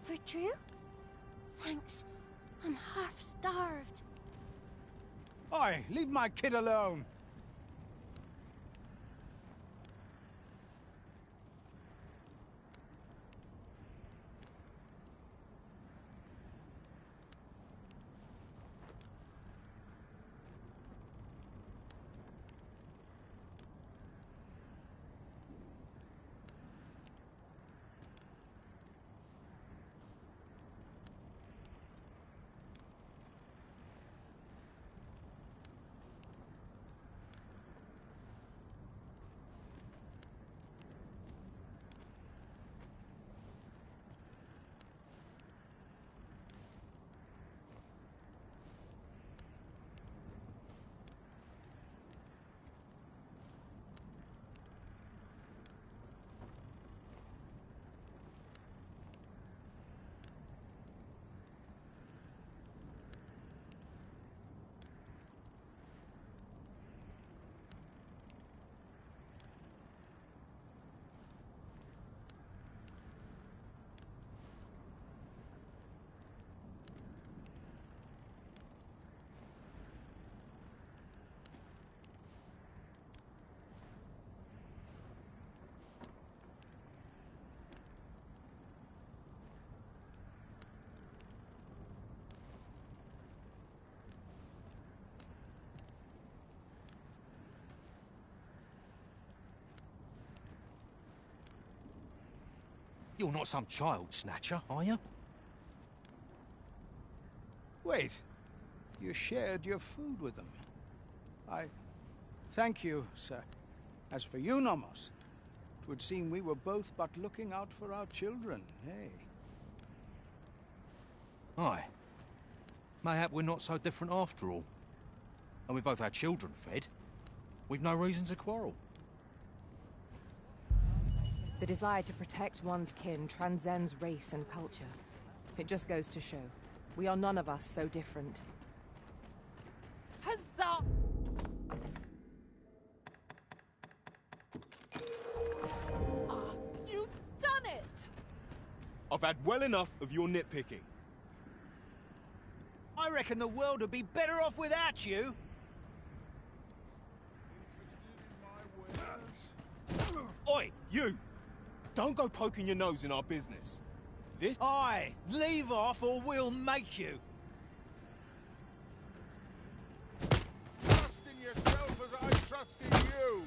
For true? Thanks. I'm half starved. Oi, leave my kid alone. You're not some child snatcher, are you? Wait. You shared your food with them. I thank you, sir. As for you, Nomos, it would seem we were both but looking out for our children, hey? Aye. Mayhap we're not so different after all. And we both had children fed. We've no reason to quarrel. The desire to protect one's kin transcends race and culture. It just goes to show, we are none of us so different. Huzzah! You've done it! I've had well enough of your nitpicking. I reckon the world would be better off without you. Oi, you! Don't go poking your nose in our business. This... Aye, leave off or we'll make you. Trust in yourself as I trust in you.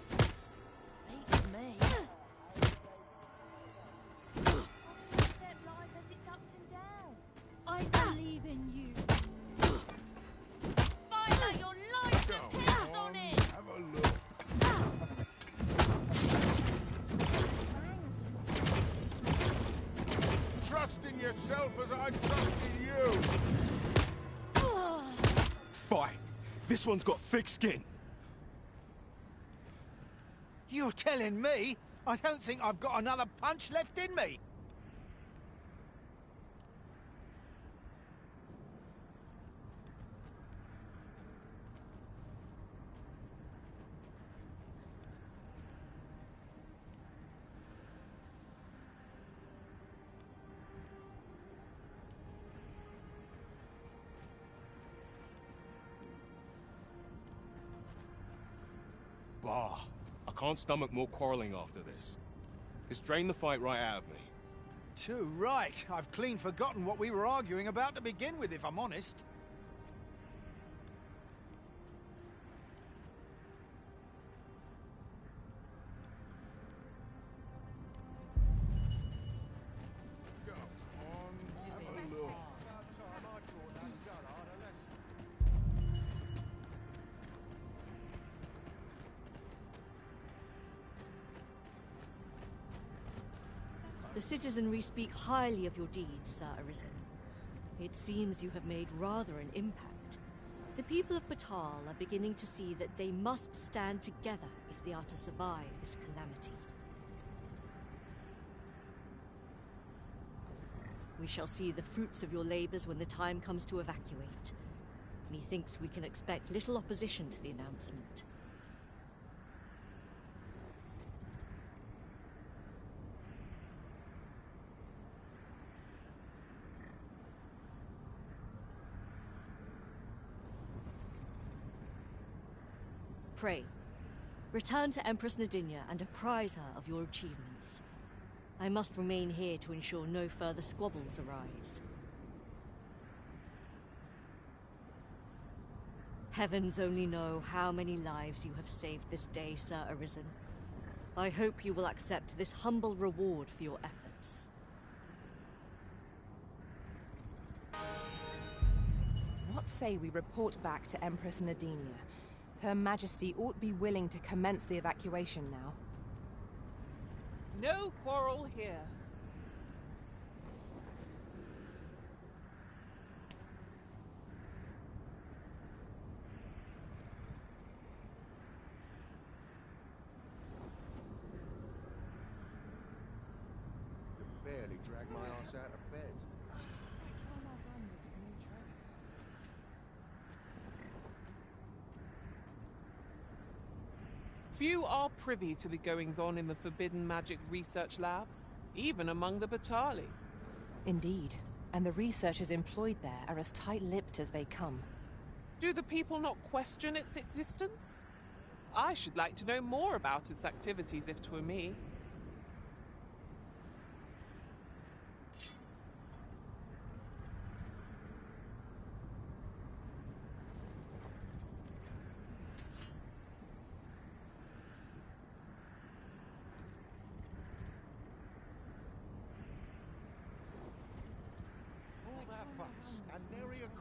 Beats me. Got to accept life as its ups and downs. I believe in you. Fight like your life depends on it. Have a look. Trust in yourself as I trust in you. Fight! This one's got thick skin. You're telling me? I don't think I've got another punch left in me. Bah, I can't stomach more quarreling after this. It's drained the fight right out of me. Too right. I've clean forgotten what we were arguing about to begin with, if I'm honest. The citizenry speak highly of your deeds, Sir Arisen. It seems you have made rather an impact. The people of Batal are beginning to see that they must stand together if they are to survive this calamity. We shall see the fruits of your labors when the time comes to evacuate. Methinks we can expect little opposition to the announcement. Pray, return to Empress Nadinia and apprise her of your achievements. I must remain here to ensure no further squabbles arise. Heavens only know how many lives you have saved this day, Sir Arisen. I hope you will accept this humble reward for your efforts. What say we report back to Empress Nadinia? Her Majesty ought be willing to commence the evacuation now. No quarrel here. Could barely drag my ass out of bed. Few are privy to the goings-on in the Forbidden Magic Research Lab, even among the Batali. Indeed, and the researchers employed there are as tight-lipped as they come. Do the people not question its existence? I should like to know more about its activities if 'twere me.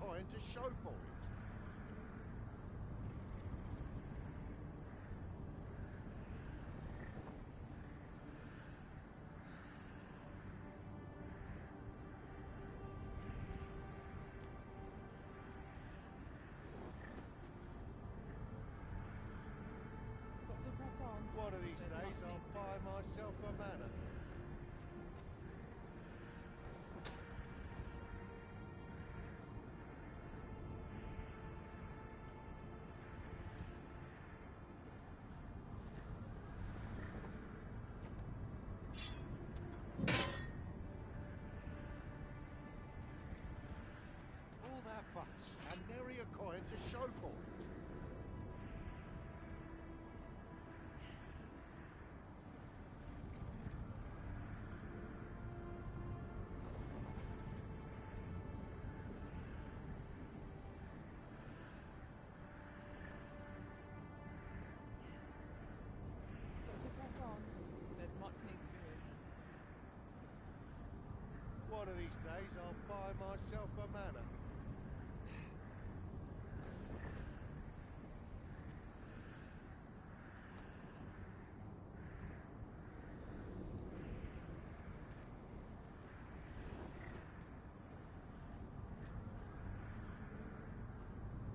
coin to show for it. Got to press on. One of these There's days much I'll needs buy doing. myself a manor. All that fuss and nary a coin to show for it. Got to press on. There's much needs doing. One of these days I'll buy myself a manor.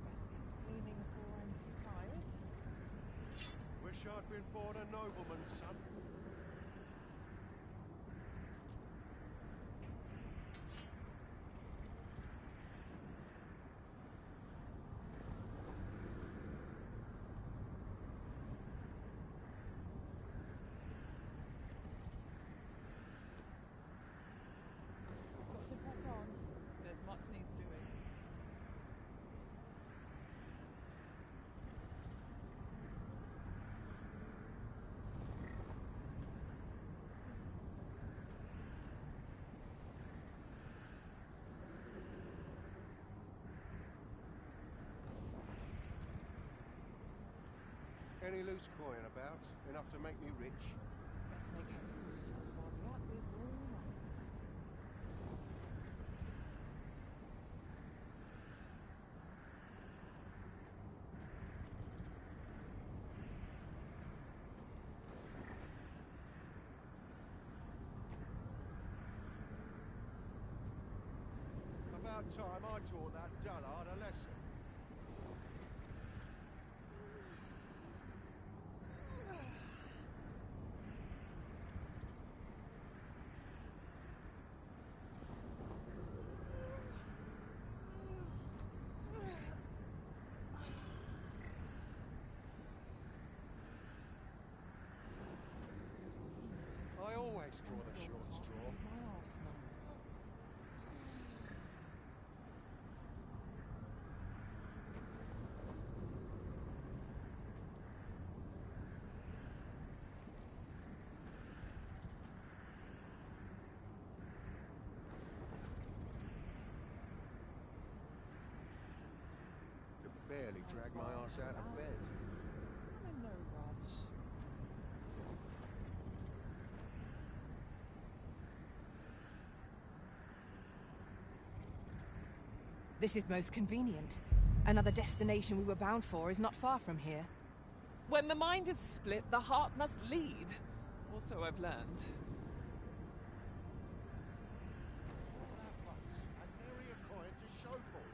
Best get to cleaning before I'm too tired. Wish I'd been born a nobleman's son. Got to press on. There's much needs doing. Any loose coin about? Enough to make me rich? Best make haste, else I'll be at this all night. About time I taught that dullard a lesson. I always draw the short straw. My arse now. Could barely drag my ass out of bed. I'm in no rush. This is most convenient. Another destination we were bound for is not far from here. When the mind is split, the heart must lead. Also, I've learned. All that fuss and nary a coin to show for it.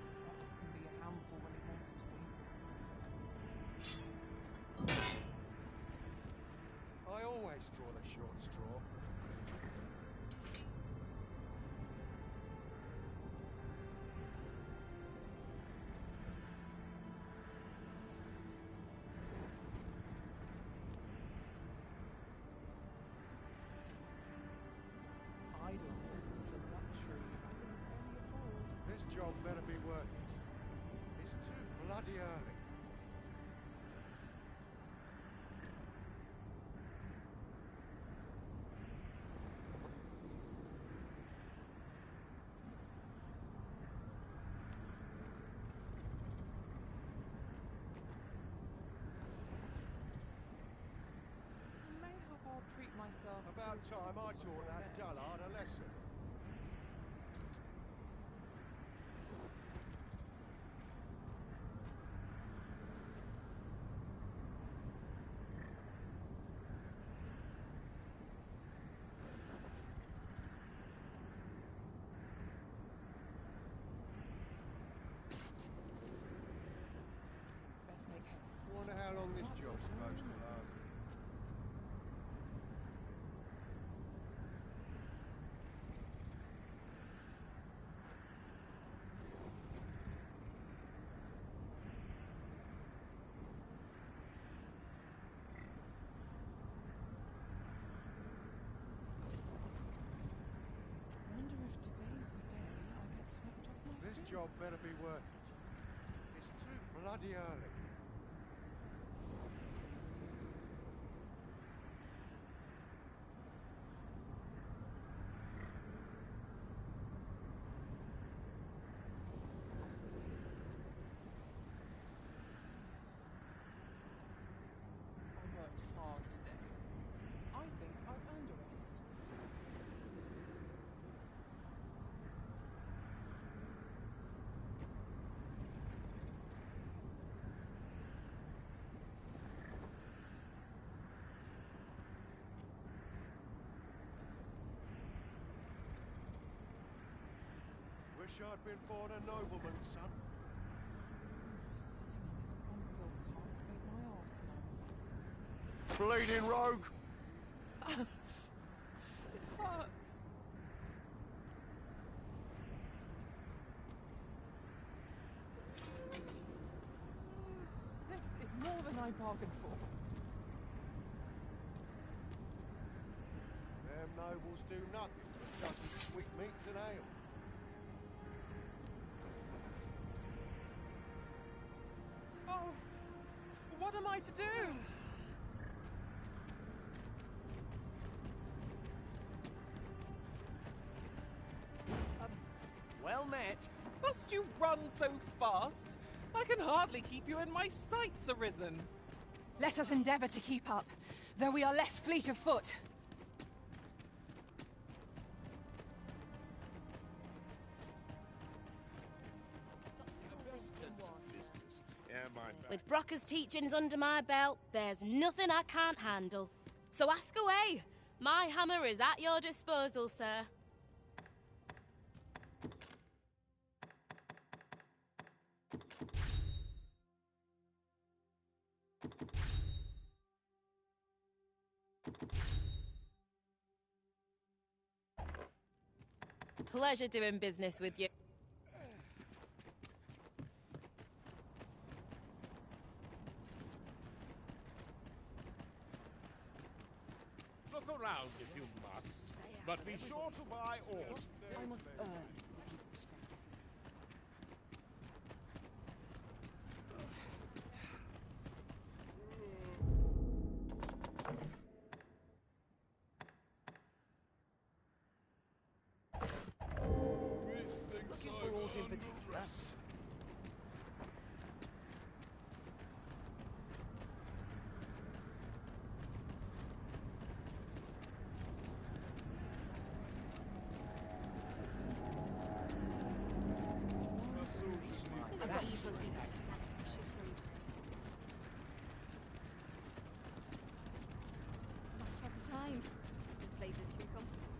This boss can be a handful when he wants to be. I always draw the short straw. Idleness is a luxury I can barely afford. This job better be worth it. It's too bloody early. yourself About to time I temple taught before that bed. dullard a lesson. Best make haste. Wonder how long this job's supposed to last. Wonder if today's the day I get swept off my This feet. job better be worth it. It's too bloody early. I worked hard today. I think I've earned a rest. Wish I'd been born a nobleman's son. Sitting on this bumpy old cart's made my arse numb. Bleeding rogue! It hurts. This is more than I bargained for. Them nobles do nothing but dozen sweetmeats and ale. Oh, what am I to do? Well met. Must you run so fast? I can hardly keep you in my sights, Arisen. Let us endeavor to keep up, though we are less fleet of foot. With Brocker's teachings under my belt, there's nothing I can't handle. So ask away. My hammer is at your disposal, sir. Pleasure doing business with you. Look around if you must, but be sure to buy all. I must earn the people's faith. Looking for aught in particular? That focus. Lost track of time. This place is too comfortable.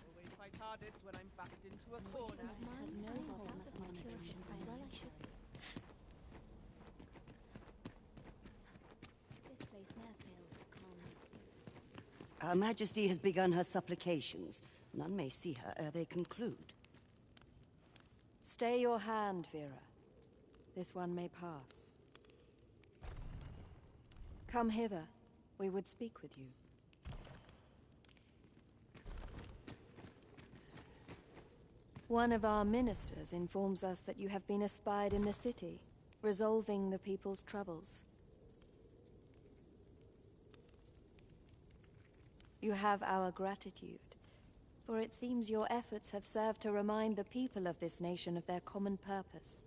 Always fight hardest when I'm backed into a corner. Has no hold on my curious as well I should be. This place ne'er fails to calm my spirit. Her Majesty has begun her supplications. None may see her ere they conclude. Stay your hand, Vera. This one may pass. Come hither. We would speak with you. One of our ministers informs us that you have been espied in the city, resolving the people's troubles. You have our gratitude, for it seems your efforts have served to remind the people of this nation of their common purpose.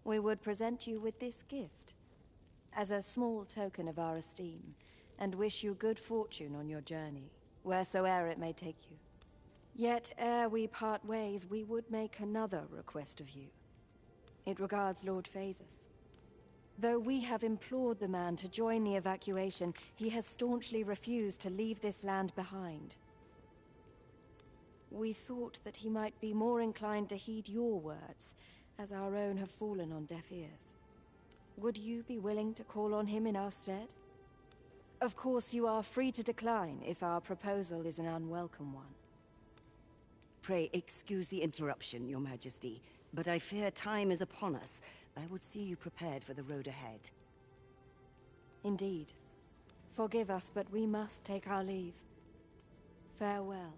we would present you with this gift as a small token of our esteem, and wish you good fortune on your journey, wheresoe'er it may take you. Yet ere we part ways, we would make another request of you. It regards Lord Phaesus. Though we have implored the man to join the evacuation, he has staunchly refused to leave this land behind. We thought that he might be more inclined to heed your words, as our own have fallen on deaf ears. Would you be willing to call on him in our stead? Of course, you are free to decline if our proposal is an unwelcome one. Pray excuse the interruption, Your Majesty, but I fear time is upon us. I would see you prepared for the road ahead. Indeed. Forgive us, but we must take our leave. Farewell.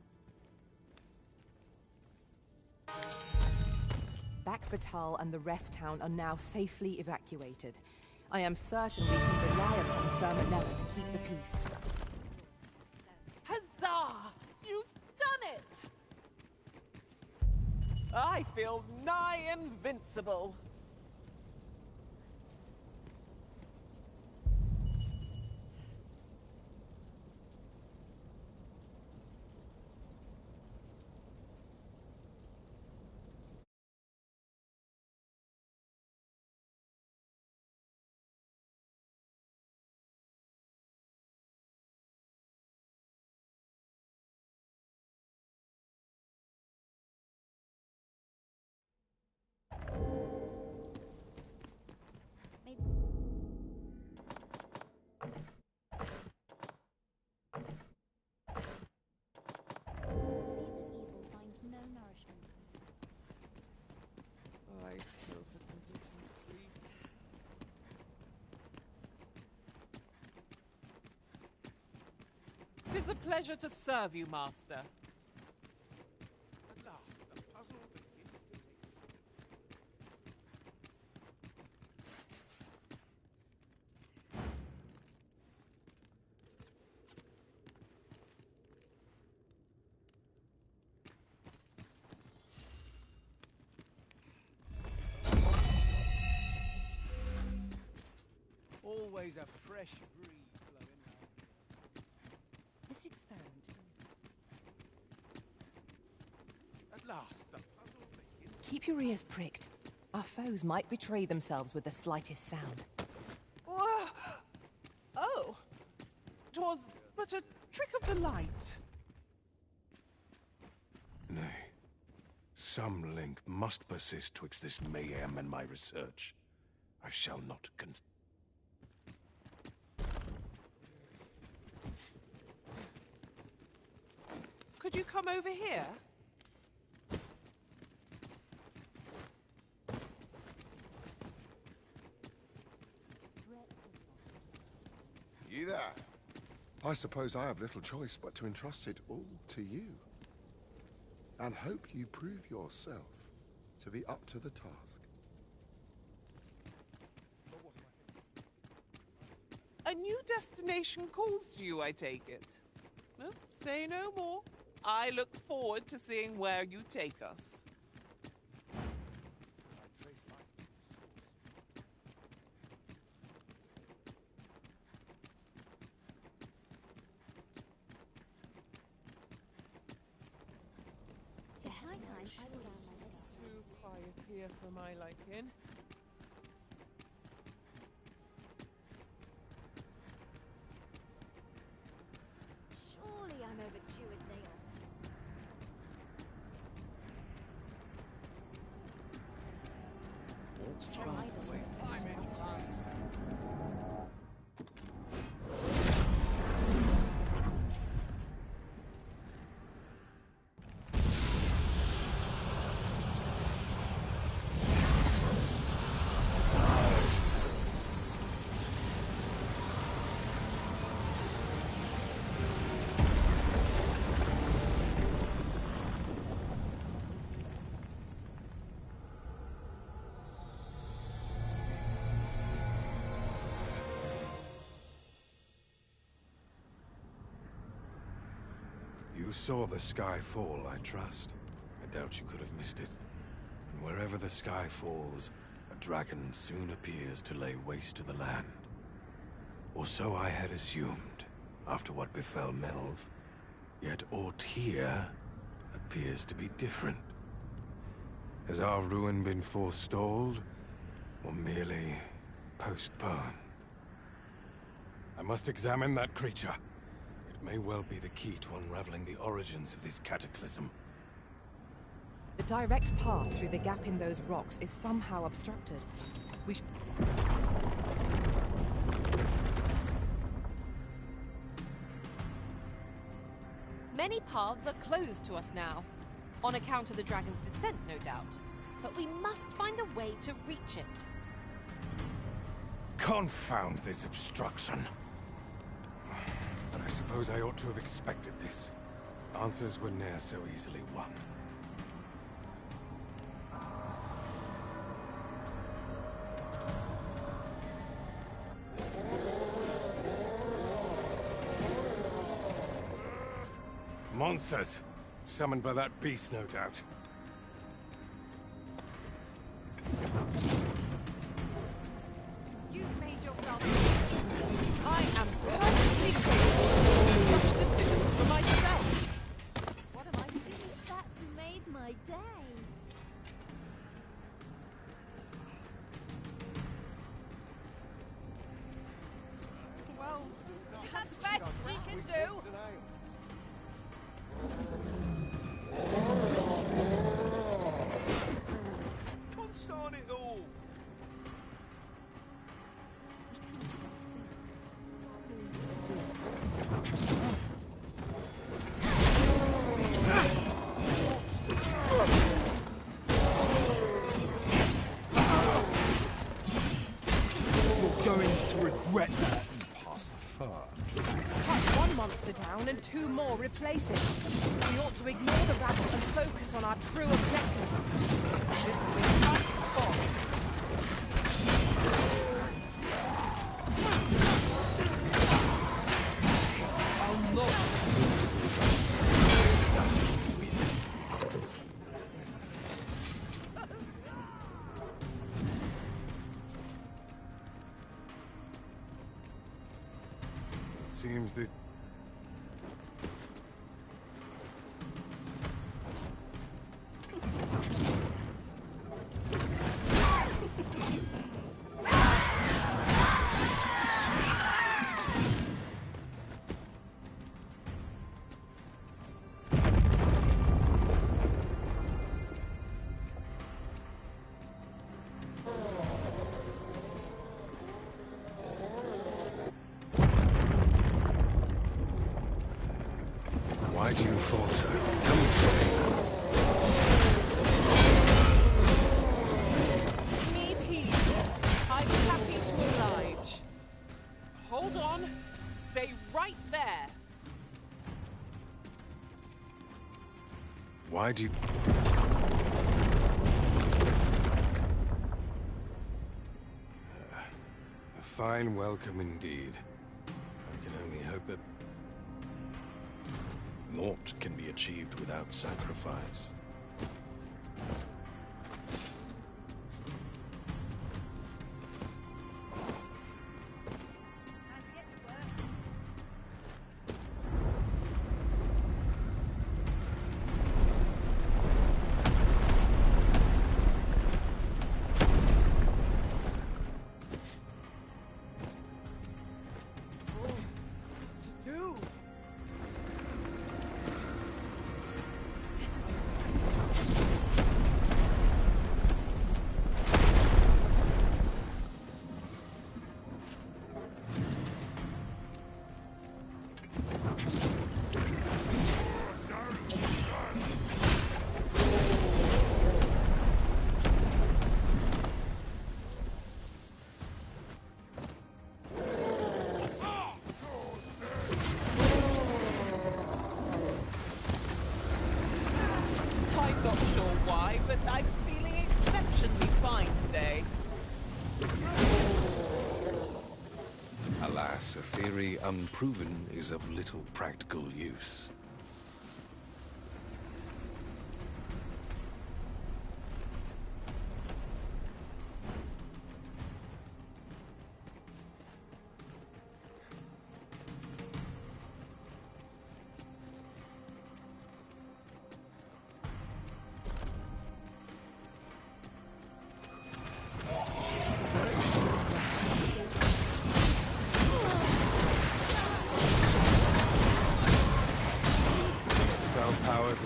Backbatal and the rest town are now safely evacuated. I am certain we can rely upon Sir Manella to keep the peace. Huzzah! You've done it! I feel nigh invincible. Tis a pleasure to serve you, Master. At last, the puzzle begins to take shape. Always a fresh breeze blowing round. This experiment. At last, the puzzle begins. Keep your ears pricked. Our foes might betray themselves with the slightest sound. Oh! 'Twas but a trick of the light. Nay, some link must persist twixt this mayhem and my research. I shall not Could you come over here? You there? I suppose I have little choice but to entrust it all to you. And hope you prove yourself to be up to the task. A new destination calls to you, I take it. Well, say no more. I look forward to seeing where you take us. Tis high time I will learn my lesson. Too quiet here for my liking. Surely I'm overdue a day off. Let's You saw the sky fall, I trust. I doubt you could have missed it. And wherever the sky falls, a dragon soon appears to lay waste to the land. Or so I had assumed, after what befell Melv. Yet aught here appears to be different. Has our ruin been forestalled, or merely postponed? I must examine that creature. It may well be the key to unraveling the origins of this cataclysm. The direct path through the gap in those rocks is somehow obstructed. We Many paths are closed to us now, on account of the dragon's descent, no doubt. But we must find a way to reach it. Confound this obstruction. But I suppose I ought to have expected this. Answers were ne'er so easily won. Monsters! Summoned by that beast, no doubt. You've made yourself... I am perfectly capable of such decisions for myself. What am I doing? That's who made my day. Well, that's best we can do. Consign it all! You're going to regret that. Pass the fur. cut one monster down and 2 more replace it. We ought to ignore the rabble and focus on our true objective. This is a tight spot. I'll not. It seems that... Why do you falter? Come and say. Need healing. I'm happy to oblige. Hold on. Stay right there. Why do you... A fine welcome indeed. I can only hope that... Naught can be achieved without sacrifice. I'm not sure why, but I'm feeling exceptionally fine today. Alas, a theory unproven is of little practical use.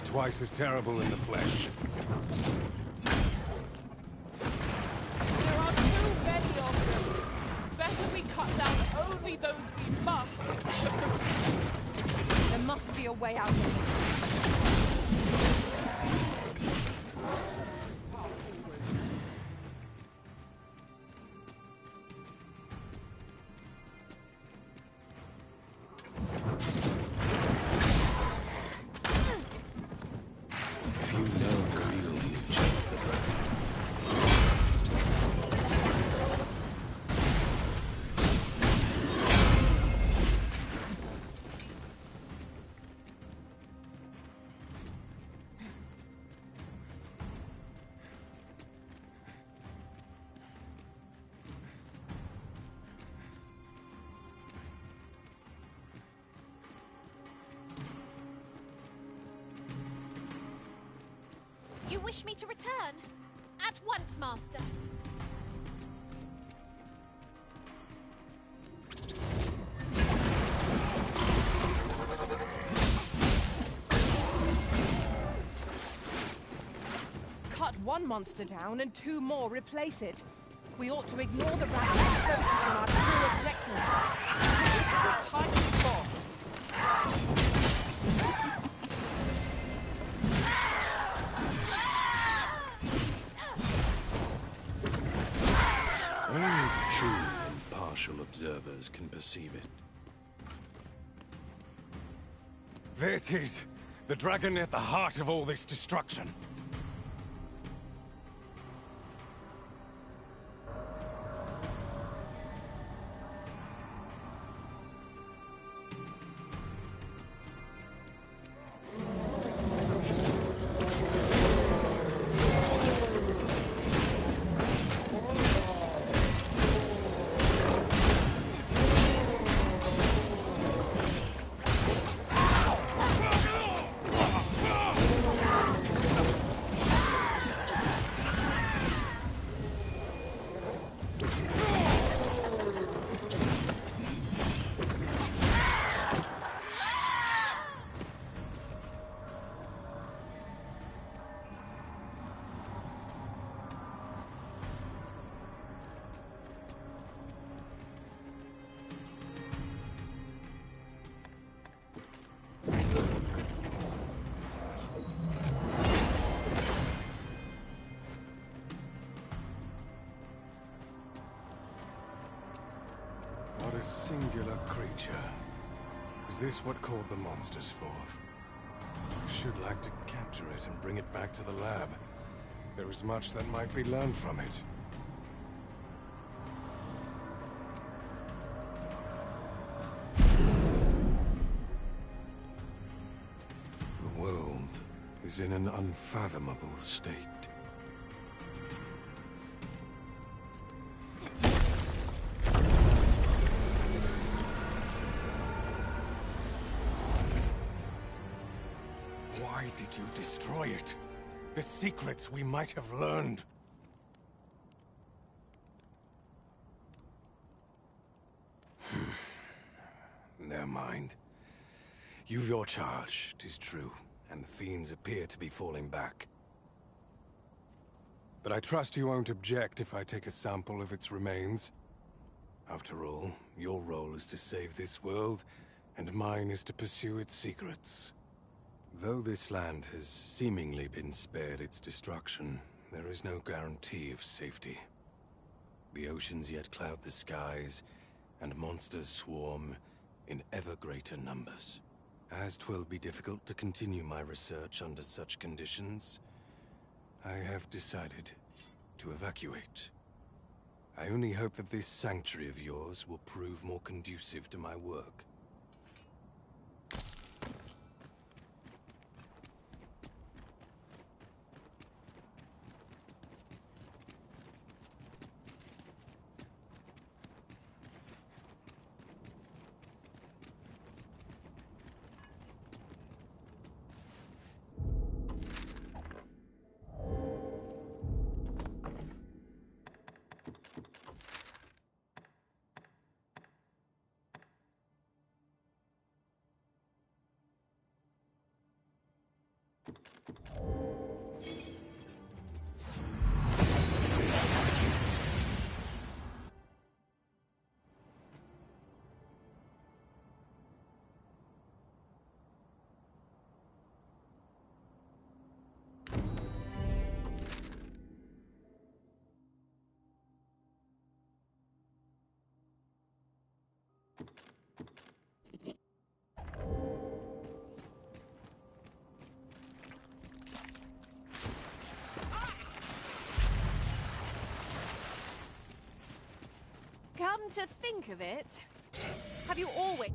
twice as terrible in the flesh. There are too many of them. Better we cut down only those we must to proceed. There must be a way out of this. Few know the real nature of the dragon. You wish me to return? At once, Master. Cut one monster down and 2 more replace it. We ought to ignore the rabble and focus on our true objective. This is a tight spot. Only true impartial observers can perceive it. There it is! The dragon at the heart of all this destruction. What a singular creature. Is this what called the monsters forth? I should like to capture it and bring it back to the lab. There is much that might be learned from it. The world is in an unfathomable state. Why did you destroy it? The secrets we might have learned. Never mind. You've your charge, 'tis true, and the fiends appear to be falling back. But I trust you won't object if I take a sample of its remains. After all, your role is to save this world, and mine is to pursue its secrets. Though this land has seemingly been spared its destruction, there is no guarantee of safety. The oceans yet cloud the skies, and monsters swarm in ever greater numbers. As 'twill be difficult to continue my research under such conditions, I have decided to evacuate. I only hope that this sanctuary of yours will prove more conducive to my work. to think of it, have you always...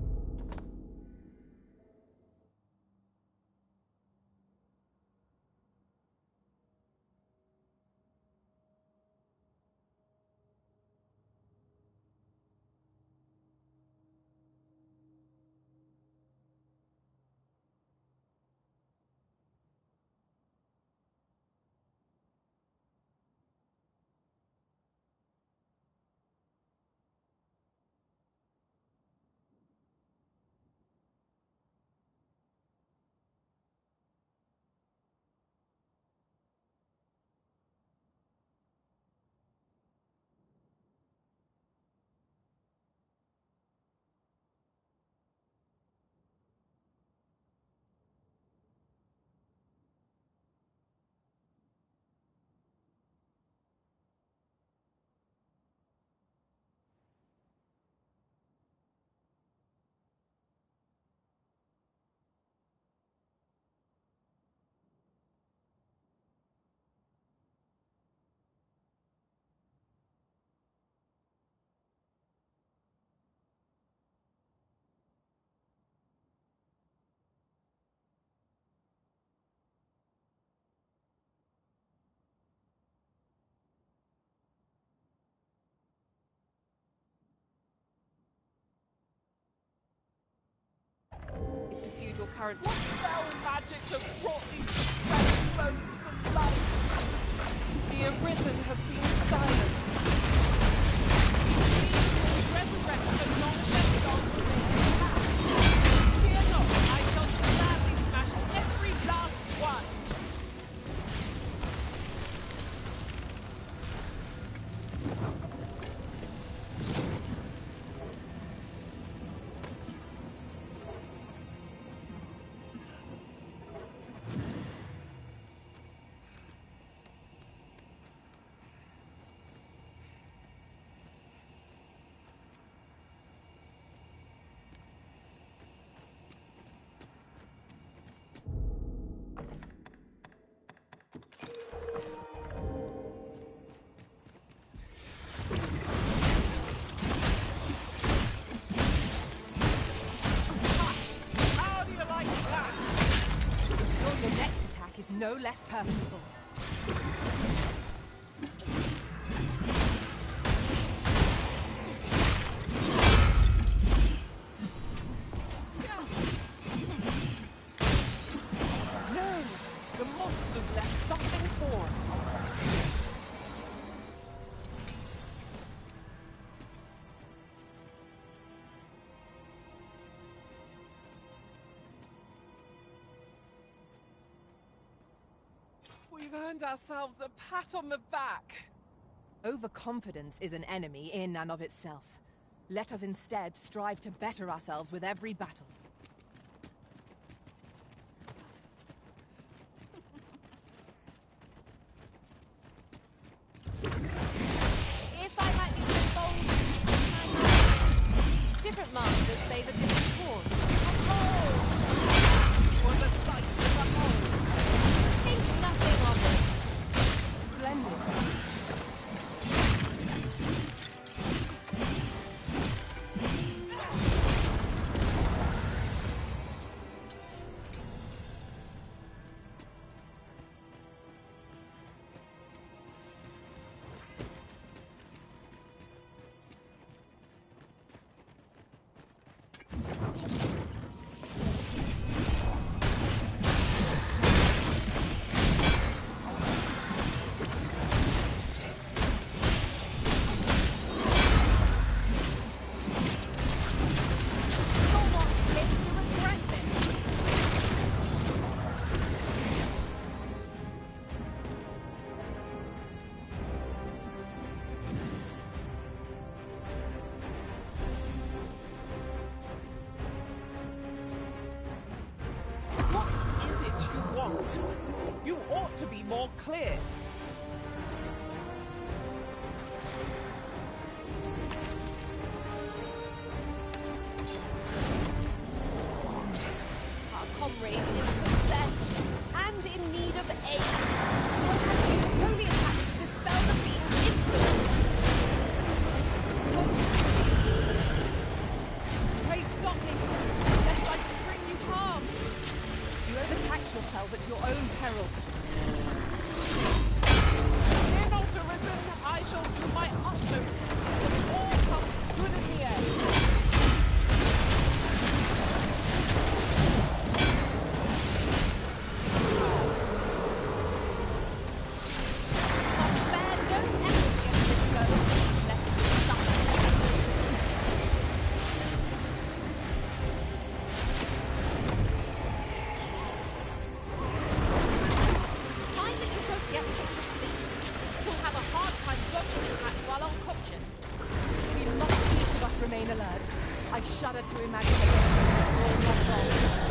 pursued your current... What fell magics have brought these fresh bones to life? The Arisen has been silenced. We will resurrect the long-dead gods within path. Fear not, I shall gladly smash every last one. No less purposeful. No! The monsters left something for us. We've earned ourselves a pat on the back. Overconfidence is an enemy in and of itself. Let us instead strive to better ourselves with every battle. If I might be so bold, different masters favor different forms. Was a sight to behold. Think nothing of it. Splendid. You ought to be more clear. Our comrade is possessed and in need of aid. One has used holy attacks to dispel the fiend's influence. conscious. We must each of us remain alert. I shudder to imagine the danger all not wrong.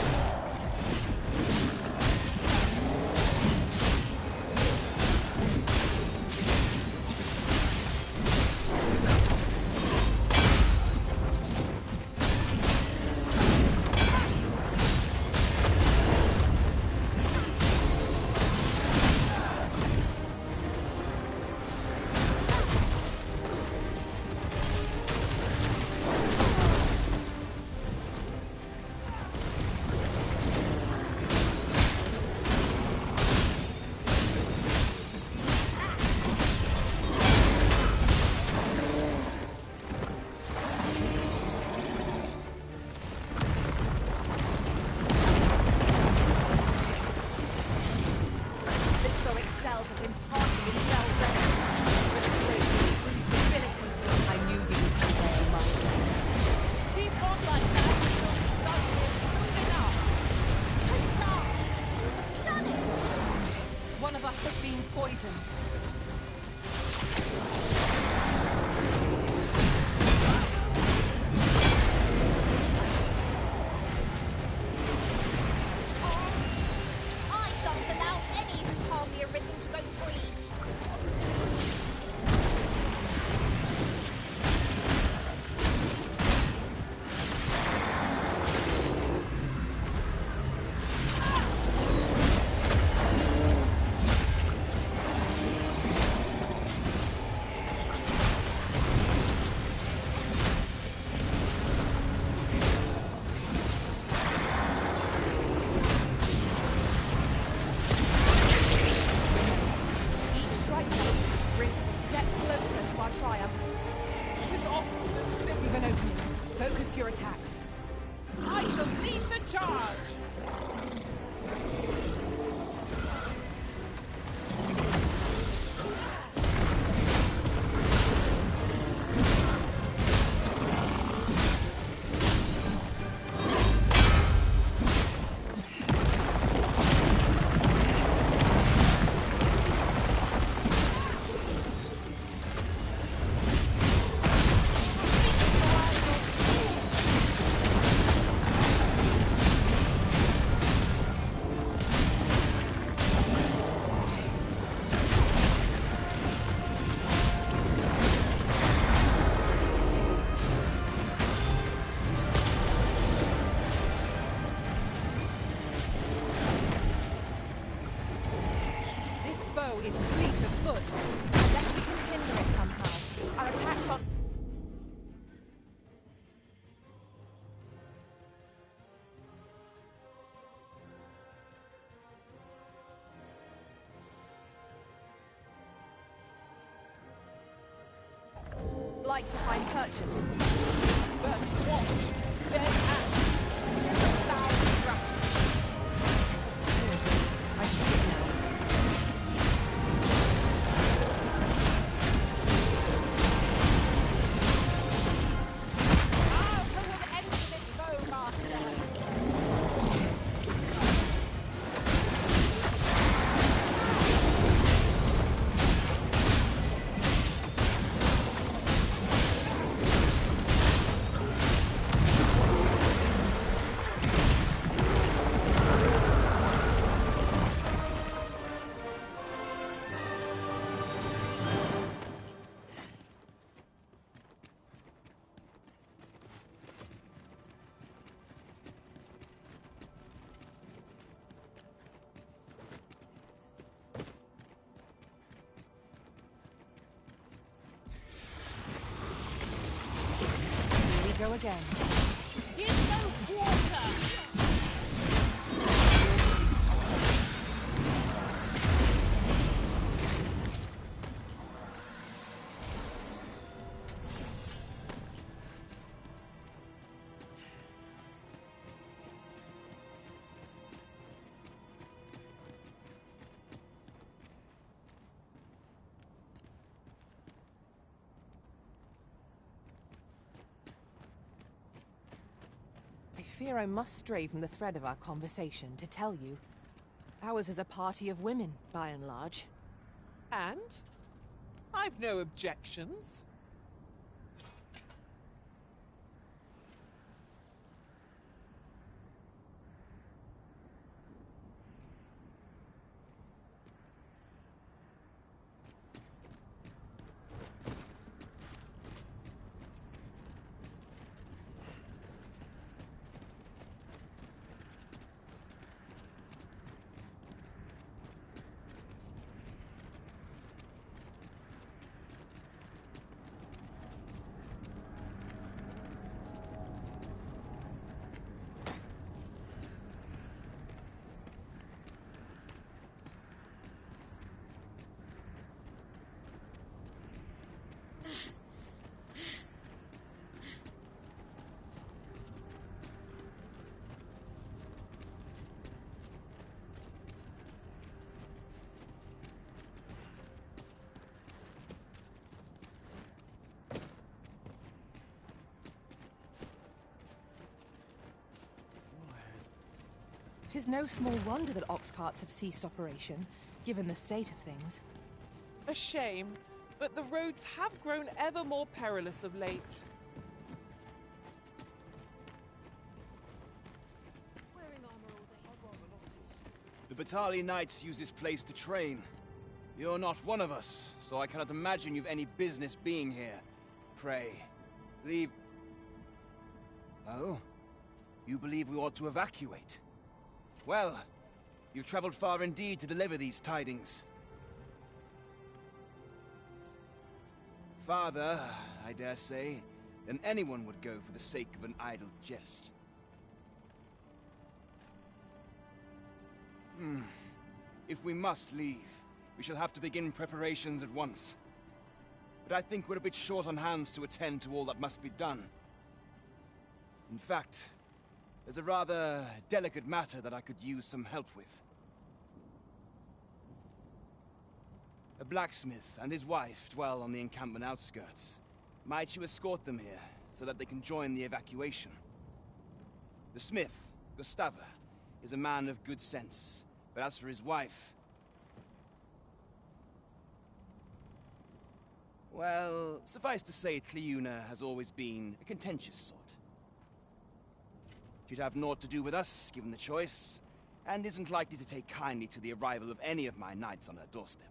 Your attacks. I shall lead the charge! Is fleet of foot, unless we can hinder it somehow. Our attacks on... like to find purchase. First watch, then act. Sound rapid. I see it now. Go again. Give no quarter! I fear I must stray from the thread of our conversation to tell you. Ours is a party of women, by and large. And? I've no objections. 'Tis no small wonder that ox carts have ceased operation, given the state of things. A shame, but the roads have grown ever more perilous of late. The Battalion Knights use this place to train. You're not one of us, so I cannot imagine you've any business being here. Pray, leave... Oh? You believe we ought to evacuate? Well, you've traveled far indeed to deliver these tidings. Farther, I dare say, than anyone would go for the sake of an idle jest. If we must leave, we shall have to begin preparations at once. But I think we're a bit short on hands to attend to all that must be done. In fact, there's a rather delicate matter that I could use some help with. A blacksmith and his wife dwell on the encampment outskirts. Might you escort them here, so that they can join the evacuation? The smith, Gustava, is a man of good sense, but as for his wife... Well, suffice to say, Cleuna has always been a contentious sort. She'd have naught to do with us, given the choice, and isn't likely to take kindly to the arrival of any of my knights on her doorstep.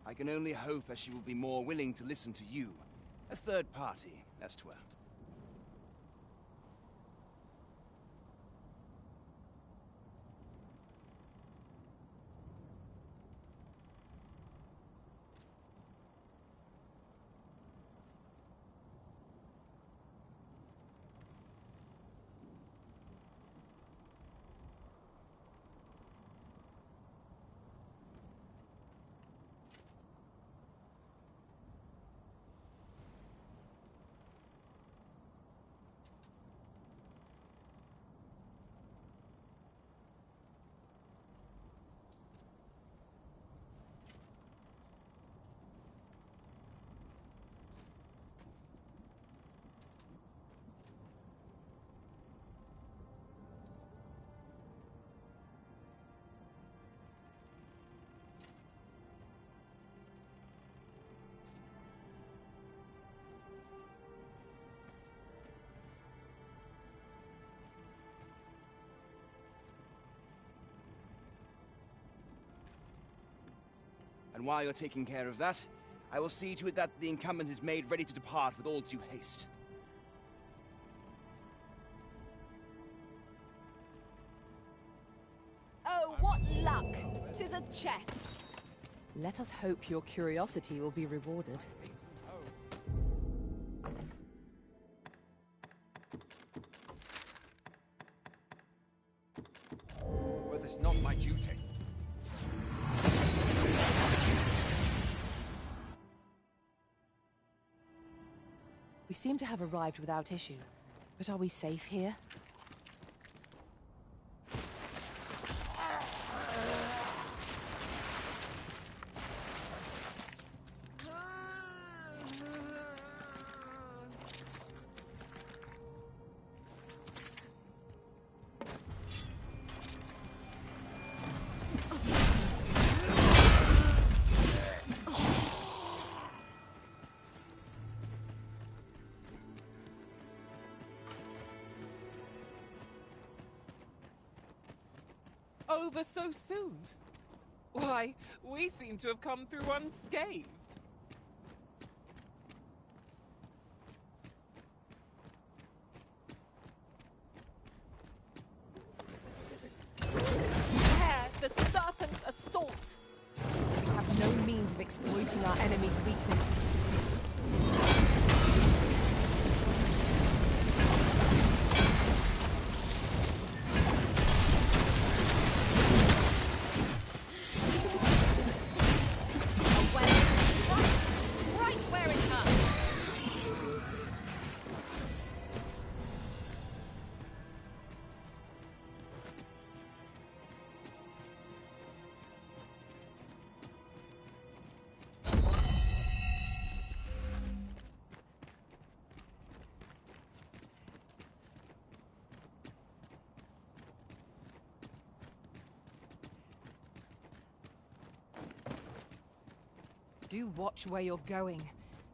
I can only hope that she will be more willing to listen to you. A third party, as 'twere. And while you're taking care of that, I will see to it that the incumbent is made ready to depart with all due haste. Oh, what luck! 'Tis a chest. Let us hope your curiosity will be rewarded. Well, that's not my duty. We seem to have arrived without issue. But are we safe here? Over so soon? Why, we seem to have come through unscathed. Prepare the serpent's assault! We have no means of exploiting our enemy's weakness. Right where it hurts! Do watch where you're going.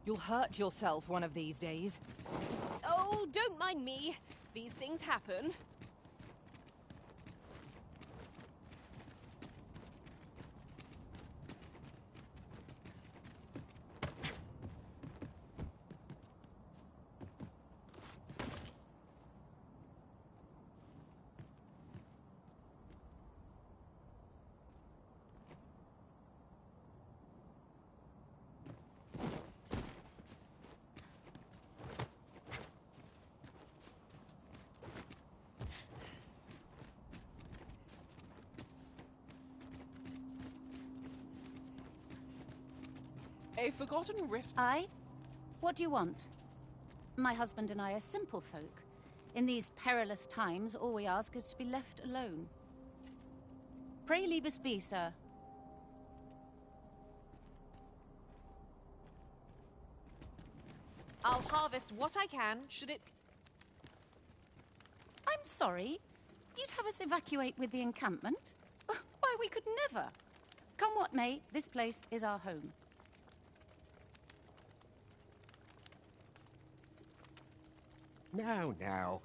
You'll hurt yourself one of these days. Oh, don't mind me. These things happen. A forgotten rift. Aye? What do you want? My husband and I are simple folk. In these perilous times, all we ask is to be left alone. Pray leave us be, sir. I'll harvest what I can, should it... I'm sorry. You'd have us evacuate with the encampment? Why, we could never. Come what may, this place is our home. Now, now,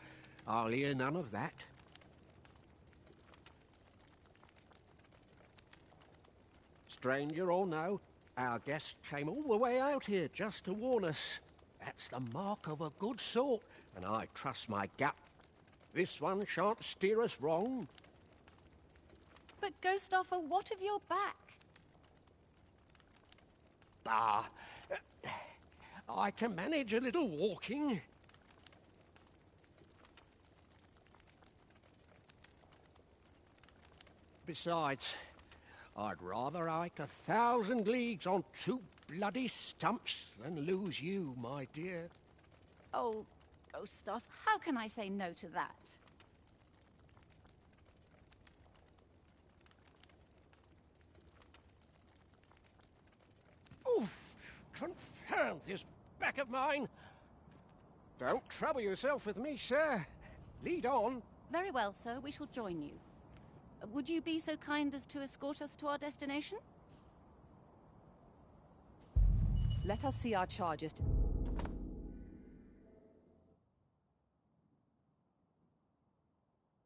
I'll hear none of that. Stranger or no, Our guest came all the way out here just to warn us. That's the mark of a good sort, and I trust my gut. This one shan't steer us wrong. But Ghostoffer, what of your back? Ah, I can manage a little walking. Besides, I'd rather hike 1,000 leagues on 2 bloody stumps than lose you, my dear. Oh, Ghostoff, how can I say no to that? Oof! Confound this back of mine! Don't trouble yourself with me, sir. Lead on. Very well, sir. We shall join you. Would you be so kind as to escort us to our destination? Let us see our charges.